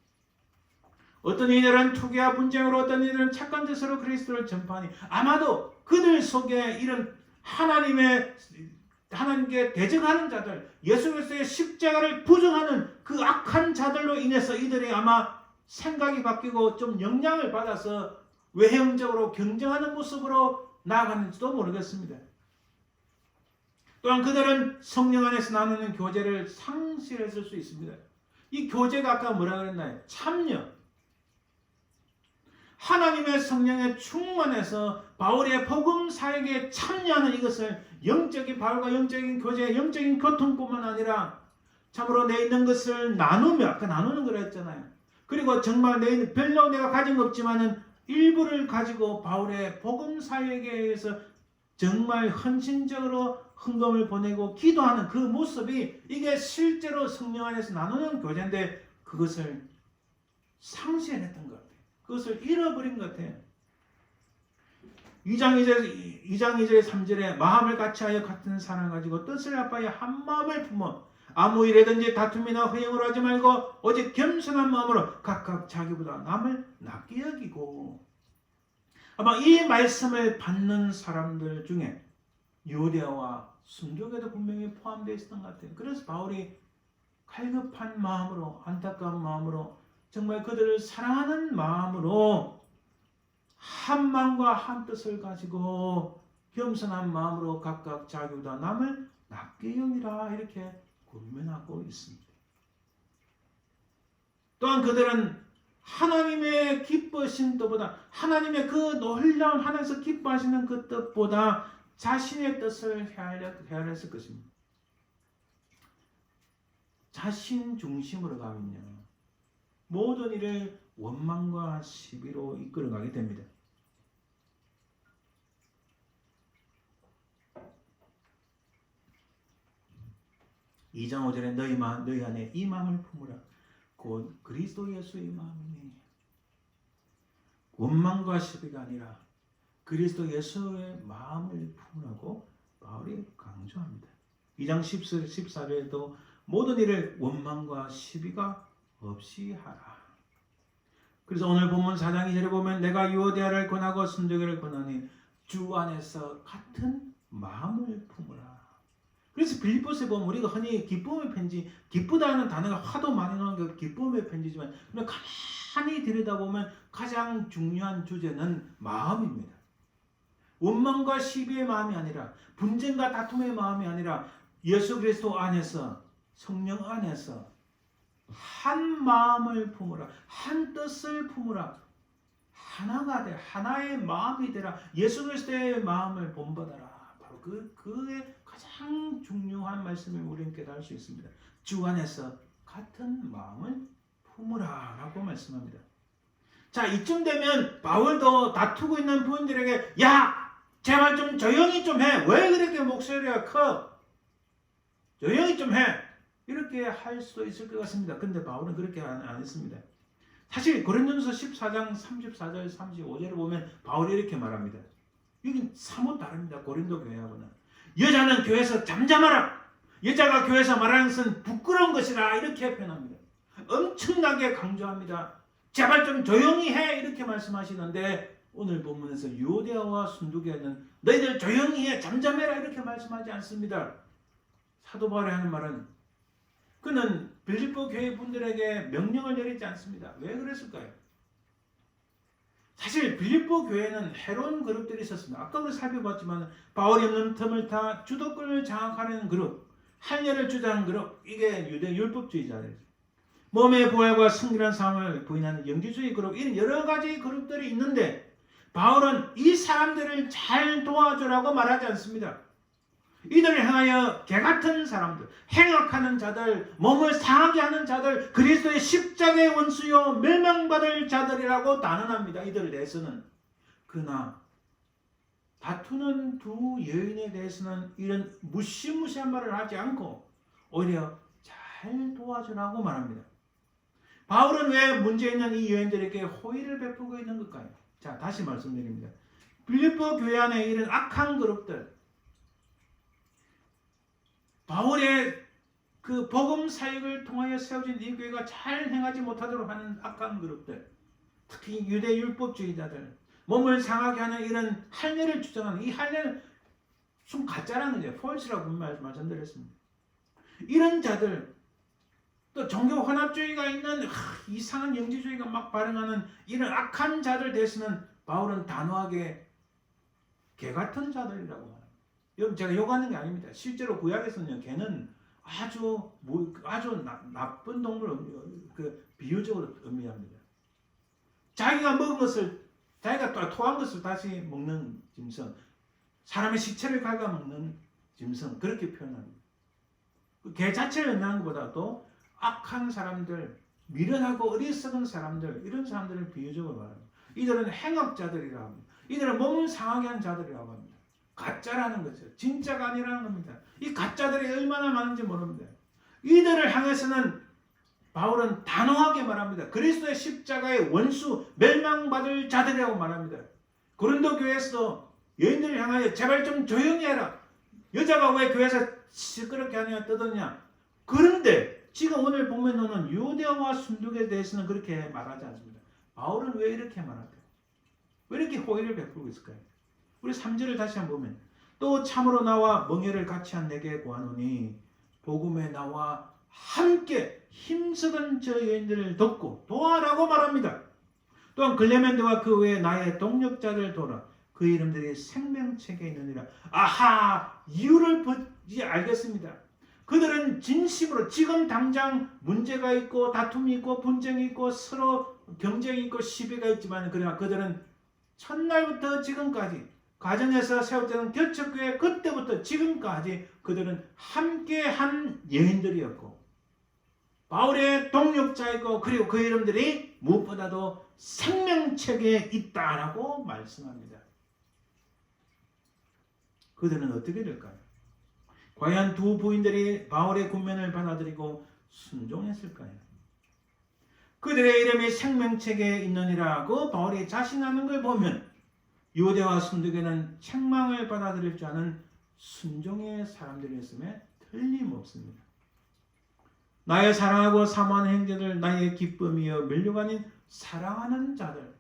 어떤 이들은 투기와 분쟁으로, 어떤 이들은 착한 뜻으로 그리스도를 전파하니 아마도 그들 속에 이런 하나님께 대적하는 자들, 예수 그리스도의 십자가를 부정하는 그 악한 자들로 인해서 이들이 아마 생각이 바뀌고 좀 영향을 받아서 외형적으로 경쟁하는 모습으로 나아가는지도 모르겠습니다. 또한 그들은 성령 안에서 나누는 교제를 상실했을 수 있습니다. 이 교제가 아까 뭐라 그랬나요? 참여. 하나님의 성령에 충만해서 바울의 복음 사역에 참여하는 이것을 영적인 바울과 영적인 교제, 영적인 교통뿐만 아니라 참으로 내 있는 것을 나누며, 아까 나누는 거라 했잖아요. 그리고 정말 별로 내가 가진 거 없지만은 일부를 가지고 바울의 복음 사역에 의해서 정말 헌신적으로 헌금을 보내고 기도하는 그 모습이 이게 실제로 성령 안에서 나누는 교제인데 그것을 상실했던 것 같아요. 그것을 잃어버린 것 같아요. 2장 2절에 3절에 마음을 같이하여 같은 사랑을 가지고 뜻을 합하여 한 마음을 품어 아무 일에든지 다툼이나 허영을 하지 말고 오직 겸손한 마음으로 각각 자기보다 남을 낫게 여기고. 아마 이 말씀을 받는 사람들 중에 유대와 순두개도 분명히 포함되어 있었던 것 같아요. 그래서 바울이 갈급한 마음으로, 안타까운 마음으로, 정말 그들을 사랑하는 마음으로 한 마음과 한 뜻을 가지고 겸손한 마음으로 각각 자기보다 남을 낫게 여기라 이렇게 권면하고 있습니다. 또한 그들은 하나님의 기뻐하신 뜻보다, 하나님의 그 놀라운 하나님께서 기뻐하시는 그 뜻보다 자신의 뜻을 헤아렸을 것입니다. 자신 중심으로 가면요, 모든 일을 원망과 시비로 이끌어가게 됩니다. (2장 5절에) 너희 안에 이 마음을 품으라. 곧 그리스도 예수의 마음이니. 원망과 시비가 아니라 그리스도 예수의 마음을 품으라고 바울이 강조합니다. 2장 14절에도 모든 일을 원망과 시비가 없이 하라. 그래서 오늘 본문 4장 2절에 보면 내가 유오데아를 권하고 순교를 권하니 주 안에서 같은 마음을 품으라. 그래서 빌립보서에 보면 우리가 흔히 기쁨의 편지, 기쁘다는 단어가 하도 많이 나오는 게 기쁨의 편지지만 가만히 들여다보면 가장 중요한 주제는 마음입니다. 원망과 시비의 마음이 아니라 분쟁과 다툼의 마음이 아니라 예수 그리스도 안에서 성령 안에서 한 마음을 품으라. 한 뜻을 품으라. 하나가 돼. 하나의 마음이 되라. 예수 그리스도의 마음을 본받아라. 바로 그의 가장 중요한 말씀을 우리는 깨달을 수 있습니다. 주 안에서 같은 마음을 품으라 라고 말씀합니다. 자, 이쯤 되면 바울도 다투고 있는 부인들에게 야! 제발 좀 조용히 좀 해. 왜 그렇게 목소리가 커? 조용히 좀 해. 이렇게 할 수도 있을 것 같습니다. 근데 바울은 그렇게 안 했습니다. 사실 고린도전서 14장 34절 35절을 보면 바울이 이렇게 말합니다. 여긴 사뭇 다릅니다. 고린도 교회하고는. 여자는 교회에서 잠잠하라. 여자가 교회에서 말하는 것은 부끄러운 것이라 이렇게 표현합니다. 엄청나게 강조합니다. 제발 좀 조용히 해 이렇게 말씀하시는데 오늘 본문에서 유오데아와 순두교회는 너희들 조용히 해 잠잠해라 이렇게 말씀하지 않습니다. 사도 바울이 하는 말은 그는 빌립보 교회 분들에게 명령을 내리지 않습니다. 왜 그랬을까요? 사실 빌립보 교회는 해로운 그룹들이 있었습니다. 아까 우리 살펴봤지만 바울이 없는 틈을 타 주도권을 장악하려는 그룹, 할례를 주장하는 그룹, 이게 유대 율법주의자들, 몸의 부활과 성결한 삶을 부인하는 영지주의 그룹, 이런 여러 가지 그룹들이 있는데 바울은 이 사람들을 잘 도와주라고 말하지 않습니다. 이들을 향하여 개같은 사람들, 행악하는 자들, 몸을 상하게 하는 자들, 그리스도의 십자가의 원수요 멸망받을 자들이라고 단언합니다. 이들에 대해서는. 그러나 다투는 두 여인에 대해서는 이런 무시무시한 말을 하지 않고 오히려 잘 도와주라고 말합니다. 바울은 왜 문제 있는 이 여인들에게 호의를 베푸고 있는 걸까요? 자, 다시 말씀드립니다. 빌립보 교회 안에 이런 악한 그룹들, 바울의 그 복음 사역을 통하여 세워진 이 교회가 잘 행하지 못하도록 하는 악한 그룹들, 특히 유대 율법주의자들, 몸을 상하게 하는 이런 할례를 주장하는 이 할례는 좀 가짜라는 거죠. 폴스라고 말씀드렸습니다. 이런 자들, 또 종교 혼합주의가 있는 이상한 영지주의가 막 발행하는 이런 악한 자들 대해서는 바울은 단호하게 개같은 자들이라고 합니다. 여러분 제가 욕하는 게 아닙니다. 실제로 구약에서는 개는 아주 나쁜 동물 비유적으로 의미합니다. 자기가 먹은 것을 자기가 토한 것을 다시 먹는 짐승, 사람의 시체를 갉아먹는 짐승 그렇게 표현합니다. 개 자체를 의미하는 것보다도 악한 사람들, 미련하고 어리석은 사람들 이런 사람들을 비유적으로 말합니다. 이들은 행악자들이라고 합니다. 이들은 몸을 상하게 한 자들이라고 합니다. 가짜라는 거죠. 진짜가 아니라는 겁니다. 이 가짜들이 얼마나 많은지 모릅니다. 이들을 향해서는 바울은 단호하게 말합니다. 그리스도의 십자가의 원수, 멸망받을 자들이라고 말합니다. 고린도 교회에서도 여인들을 향하여 제발 좀 조용히 해라. 여자가 왜 교회에서 시끄럽게 하냐 떠드냐. 그런데 지금 오늘 보면은 유대와 순두교에 대해서는 그렇게 말하지 않습니다. 바울은 왜 이렇게 말할까요? 왜 이렇게 호의를 베풀고 있을까요? 우리 3절을 다시 한번 보면 또 참으로 나와 멍에를 같이 한 내게 구하노니 복음에 나와 함께 힘쓰던 저 여인들을 돕고 도와라고 말합니다. 또한 글레멘드와 그 외에 나의 동력자를 도라. 그 이름들이 생명책에 있느니라. 아하! 이유를 보지 알겠습니다. 그들은 진심으로 지금 당장 문제가 있고 다툼이 있고 분쟁이 있고 서로 경쟁이 있고 시비가 있지만 그러나 그들은 첫날부터 지금까지 가정에서 세웠던 개척교회 그때부터 지금까지 그들은 함께한 여인들이었고 바울의 동력자이고 그리고 그 이름들이 무엇보다도 생명책에 있다라고 말씀합니다. 그들은 어떻게 될까요? 과연 두 부인들이 바울의 군면을 받아들이고 순종했을까요? 그들의 이름이 생명책에 있느니라고 바울이 자신하는 걸 보면 유대와 순두교는 책망을 받아들일 줄 아는 순종의 사람들이었음에 틀림없습니다. 나의 사랑하고 사모하는 형제들, 나의 기쁨이여 면류가 아닌 사랑하는 자들,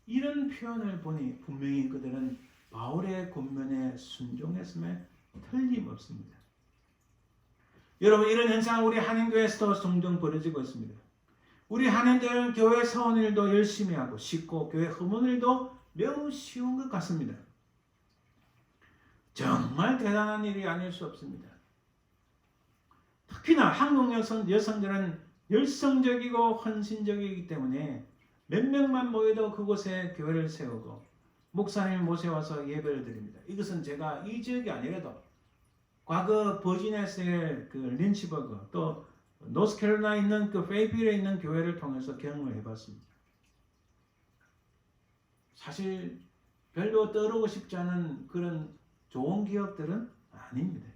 이런 표현을 보니 분명히 그들은 바울의 권면에 순종했음에 틀림없습니다. 여러분, 이런 현상은 우리 한인교회에서도 종종 벌어지고 있습니다. 우리 한인들은 교회 사원일도 열심히 하고 쉽고 교회 허문일도 매우 쉬운 것 같습니다. 정말 대단한 일이 아닐 수 없습니다. 특히나 한국 여성들은 열성적이고 헌신적이기 때문에 몇 명만 모여도 그곳에 교회를 세우고 목사님을 모셔와서 예배를 드립니다. 이것은 제가 이 지역이 아니라도 과거 버지니아주의 그 린치버그, 또 노스캐롤라이나에 있는 그 페이필에 있는 교회를 통해서 경험을 해봤습니다. 사실 별로 떠오르고 싶지 않은 그런 좋은 기억들은 아닙니다.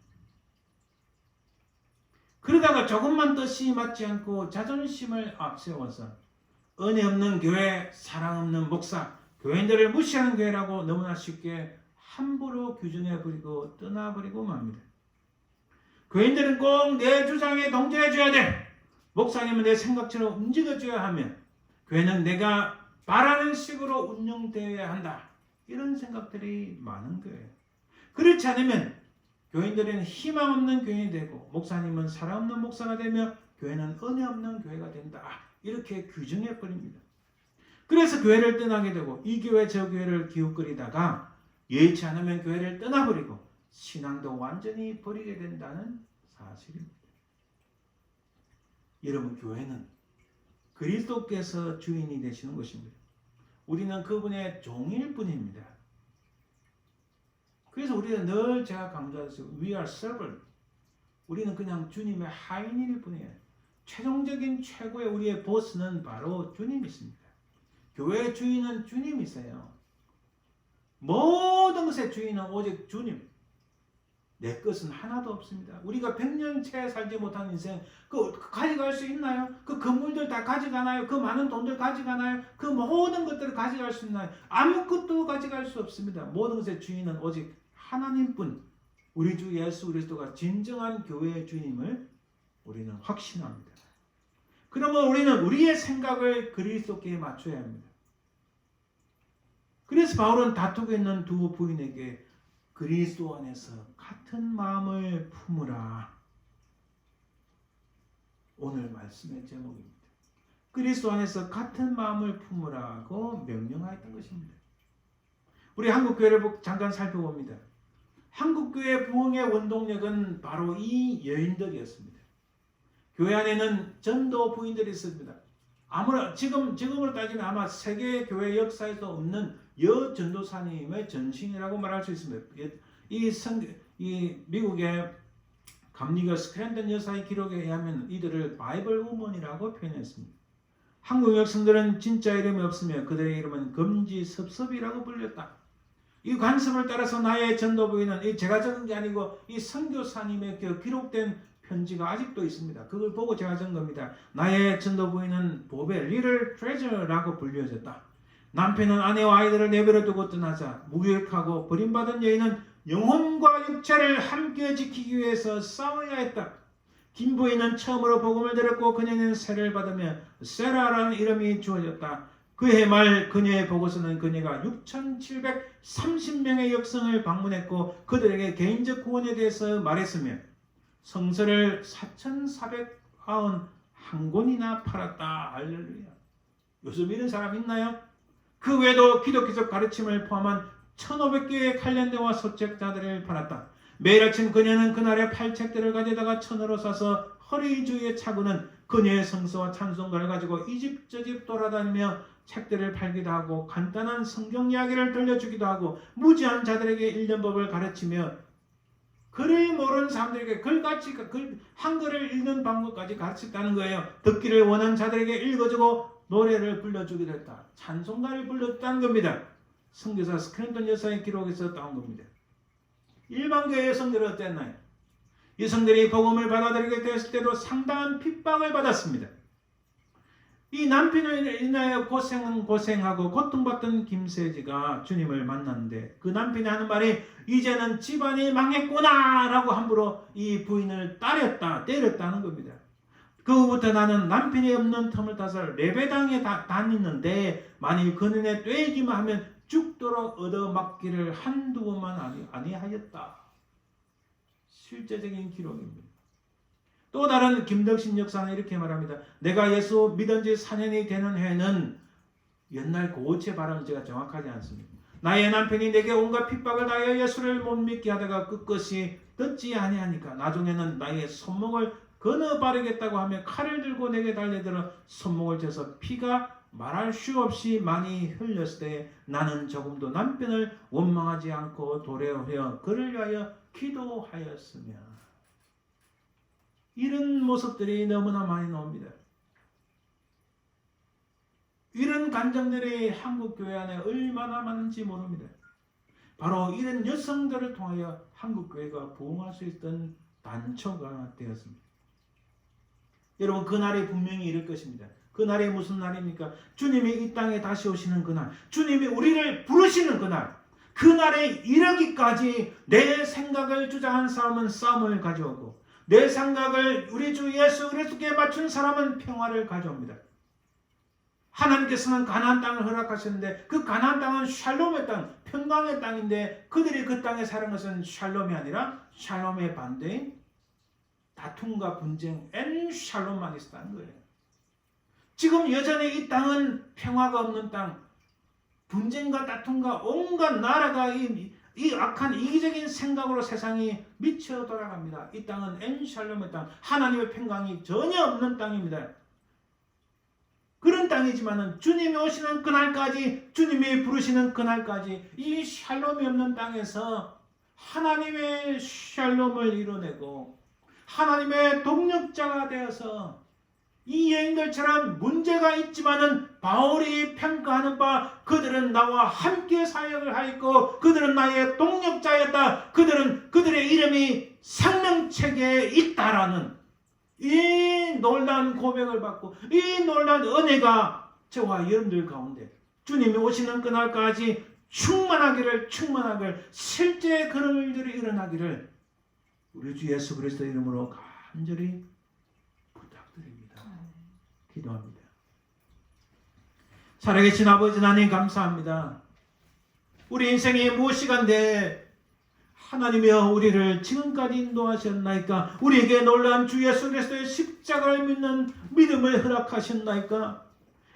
그러다가 조금만 뜻이 맞지 않고 자존심을 앞세워서 은혜 없는 교회, 사랑 없는 목사, 교인들을 무시하는 교회라고 너무나 쉽게 함부로 규정해버리고 떠나버리고 맙니다. 교인들은 꼭 내 주장에 동조해줘야 돼. 목사님은 내 생각처럼 움직여줘야 하며 교회는 내가 바라는 식으로 운영되어야 한다. 이런 생각들이 많은 거예요. 그렇지 않으면 교인들은 희망 없는 교인이 되고 목사님은 사랑 없는 목사가 되며 교회는 은혜 없는 교회가 된다. 이렇게 규정해버립니다. 그래서 교회를 떠나게 되고 이 교회 저 교회를 기웃거리다가 예의치 않으면 교회를 떠나버리고 신앙도 완전히 버리게 된다는 사실입니다. 여러분, 교회는 그리스도께서 주인이 되시는 것입니다. 우리는 그분의 종일 뿐입니다. 그래서 우리가 늘 제가 강조하죠. We are servant. 우리는 그냥 주님의 하인일 뿐이에요. 최종적인 최고의 우리의 보스는 바로 주님이십니다. 교회의 주인은 주님이세요. 모든 것의 주인은 오직 주님. 내 것은 하나도 없습니다. 우리가 100년 채 살지 못한 인생 그 가져갈 수 있나요? 그 건물들 다 가져가나요? 그 많은 돈들 가져가나요? 그 모든 것들을 가져갈 수 있나요? 아무것도 가져갈 수 없습니다. 모든 것의 주인은 오직 하나님뿐. 우리 주 예수 그리스도가 진정한 교회의 주님을 우리는 확신합니다. 그러면 우리는 우리의 생각을 그리스도께 맞춰야 합니다. 그래서 바울은 다투고 있는 두 부인에게 그리스도 안에서 같은 마음을 품으라. 오늘 말씀의 제목입니다. 그리스도 안에서 같은 마음을 품으라고 명령하였던 것입니다. 우리 한국교회를 잠깐 살펴봅니다. 한국교회 부흥의 원동력은 바로 이 여인들이었습니다. 교회 안에는 전도 부인들이 있습니다. 지금으로 따지면 아마 세계 교회 역사에도 없는 여전도사님의 전신이라고 말할 수 있습니다. 이 미국의 감리교 스크랜턴 여사의 기록에 의하면 이들을 바이블 우먼이라고 표현했습니다. 한국 여성들은 진짜 이름이 없으며 그들의 이름은 금지섭섭이라고 불렸다. 이 관습을 따라서 나의 전도부인은 제가 적은 게 아니고 이 선교사님의 기록된 편지가 아직도 있습니다. 그걸 보고 제가 적은 겁니다. 나의 전도부인은 보배 리틀 트레저라고 불려졌다. 남편은 아내와 아이들을 내버려 두고 떠나자 무기력하고 버림받은 여인은 영혼과 육체를 함께 지키기 위해서 싸워야 했다. 김 부인은 처음으로 복음을 들었고 그녀는 세례를 받으며 세라라는 이름이 주어졌다. 그해 말 그녀의 보고서는 그녀가 6,730명의 역성을 방문했고 그들에게 개인적 구원에 대해서 말했으며 성서를 4,491권이나 팔았다. 할렐루야. 요즘 이런 사람 있나요? 그 외에도 기독교적 가르침을 포함한 1,500개의 칼렌더와 소책자들을 팔았다. 매일 아침 그녀는 그날의 팔책들을 가져다가 천으로 싸서 허리 주위에 차고는 그녀의 성서와 찬송가를 가지고 이 집 저 집 돌아다니며 책들을 팔기도 하고 간단한 성경 이야기를 들려주기도 하고 무지한 자들에게 읽는 법을 가르치며 글을 모르는 사람들에게 한글을 읽는 방법까지 가르쳤다는 거예요. 듣기를 원하는 자들에게 읽어주고 노래를 불러주기도 했다. 찬송가를 불렀다는 겁니다. 선교사 스크랜턴 여사의 기록에서 따온 겁니다. 일반교회 여성들은 어땠나요? 여성들이 복음을 받아들이게 되었을 때도 상당한 핍박을 받았습니다. 이 남편으로 인하여 고생하고 고통받던 김세지가 주님을 만났는데 그 남편이 하는 말이 이제는 집안이 망했구나 라고 함부로 이 부인을 때렸다는 겁니다. 그 후부터 나는 남편이 없는 틈을 타서 레베당에 다니는데 만일 그년에 떼기만 하면 죽도록 얻어맞기를 한두 번만 아니하였다. 실제적인 기록입니다. 또 다른 김덕신 역사는 이렇게 말합니다. 내가 예수 믿은 지 4년이 되는 해는 옛날 고체 발음은 제가 정확하지 않습니다. 나의 남편이 내게 온갖 핍박을 당하여 예수를 못 믿게 하다가 끝끝이 듣지 아니하니까 나중에는 나의 손목을 끊어 바르겠다고 하며 칼을 들고 내게 달려들어 손목을 쳐서 피가 말할 수 없이 많이 흘렸을 때 나는 조금도 남편을 원망하지 않고 도래하여 그를 위하여 기도하였으며 이런 모습들이 너무나 많이 나옵니다. 이런 간증들이 한국교회 안에 얼마나 많은지 모릅니다. 바로 이런 여성들을 통하여 한국교회가 부흥할 수 있던 단초가 되었습니다. 여러분 그날이 분명히 이럴 것입니다. 그날이 무슨 날입니까? 주님이 이 땅에 다시 오시는 그날, 주님이 우리를 부르시는 그날, 그날에 이르기까지 내 생각을 주장한 사람은 싸움을 가져오고 내 생각을 우리 주 예수 그리스도께 맞춘 사람은 평화를 가져옵니다. 하나님께서는 가나안 땅을 허락하셨는데 그 가나안 땅은 샬롬의 땅, 평강의 땅인데 그들이 그 땅에 사는 것은 샬롬이 아니라 샬롬의 반대인 다툼과 분쟁, 샬롬만 있었다는 거예요. 지금 여전히 이 땅은 평화가 없는 땅, 분쟁과 다툼과 온갖 나라가 이 악한 이기적인 생각으로 세상이 미쳐 돌아갑니다. 이 땅은 샬롬의 땅, 하나님의 평강이 전혀 없는 땅입니다. 그런 땅이지만은 주님이 오시는 그날까지, 주님이 부르시는 그날까지 이 샬롬이 없는 땅에서 하나님의 샬롬을 이뤄내고 하나님의 동력자가 되어서 이 여인들처럼 문제가 있지만은 바울이 평가하는 바 그들은 나와 함께 사역을 하였고 그들은 나의 동력자였다. 그들의 이름이 생명책에 있다라는 이 놀라운 고백을 받고 이 놀라운 은혜가 저와 여러분들 가운데 주님이 오시는 그날까지 충만하기를 실제 그런 일들이 일어나기를 우리 주 예수 그리스도의 이름으로 간절히 부탁드립니다. 기도합니다. 살아계신 아버지 하나님 감사합니다. 우리 인생이 무엇이간데 하나님이여 우리를 지금까지 인도하셨나이까? 우리에게 놀라운 주 예수 그리스도의 십자가를 믿는 믿음을 허락하셨나이까?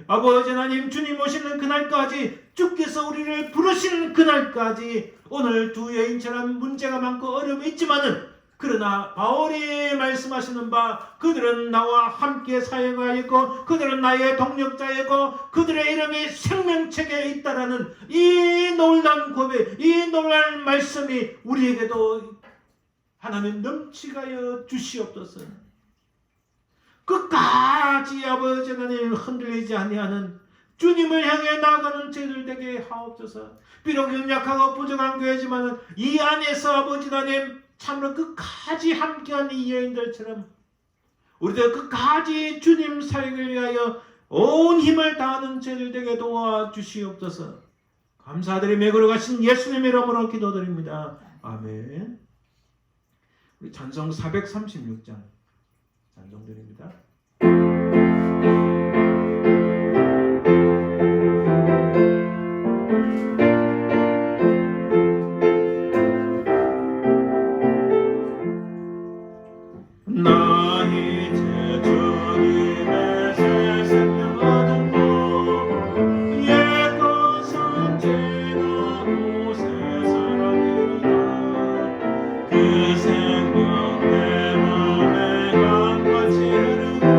아버지 하나님 주님 오시는 그날까지 주께서 우리를 부르시는 그날까지 오늘 두 여인처럼 문제가 많고 어려움이 있지만은 그러나 바울이 말씀하시는 바 그들은 나와 함께 사역하였고 그들은 나의 동력자였고 그들의 이름이 생명책에 있다라는 이 놀라운 고백, 이 놀라운 말씀이 우리에게도 하나님 넘치가여 주시옵소서. 끝까지 아버지 하나님 흔들리지 아니하는 주님을 향해 나아가는 저희들 되게 하옵소서. 비록 연약하고 부족한 교회지만 이 안에서 아버지 하나님 참으로 끝까지 함께한 이 여인들처럼 우리도 끝까지 주님 사역을 위하여 온 힘을 다하는 저희들 되게 도와주시옵소서. 감사드리며 걸어가신 예수님의 이름으로 기도드립니다. 아멘. 우리 찬송 436장 찬송드립니다. 그 생명 내 맘에 강같이 흐르고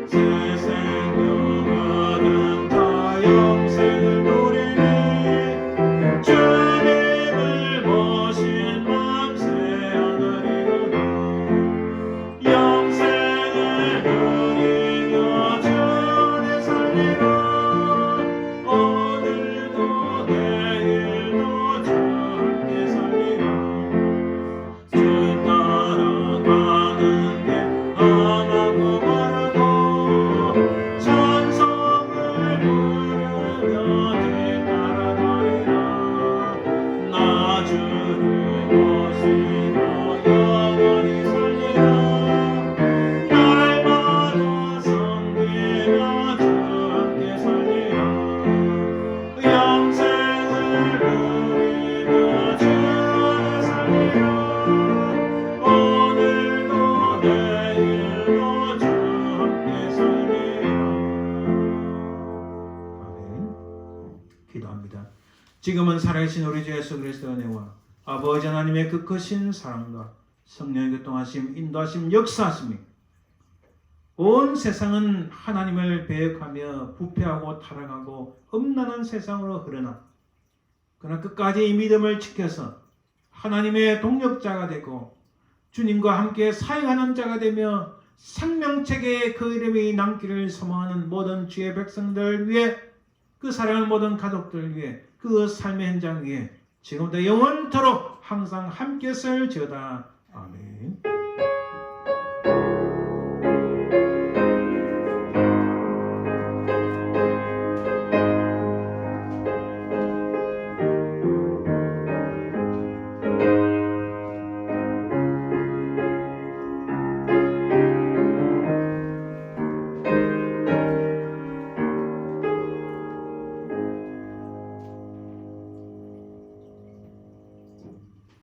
새 생명 얻은 자 영생을 누리니 주님을 모신 만세 하늘이로다. 영생을 누리며 주 안에 살리라. 오늘도 내일도 주 함께 살리라. 주 따라가는 게 험하고 멀고 찬송을 부르며 뒤따라가리라. 나 주를 모시고 영원히 살리라. 날마다 섬기며 주 함께 살리라. 영생을 누리며 주 안에 살리라. 오늘도 내일도 주 함께 살리라. 아멘. 기도합니다. 지금은 살아계신 우리 주 예수 그리스도의 은혜와 아버지 하나님의 그 크신 사랑과 성령의 교통하심, 인도하심, 역사하심이 온 세상은 하나님을 배역하며 부패하고 타락하고 험난한 세상으로 흐르나 그러나 끝까지 이 믿음을 지켜서 하나님의 동력자가 되고 주님과 함께 사역하는 자가 되며 생명책에 그 이름이 남기를 소망하는 모든 주의 백성들 위해 그 사랑하는 모든 가족들 위해 그 삶의 현장 위에 지금부터 영원토록 항상 함께 설지어다. 아멘.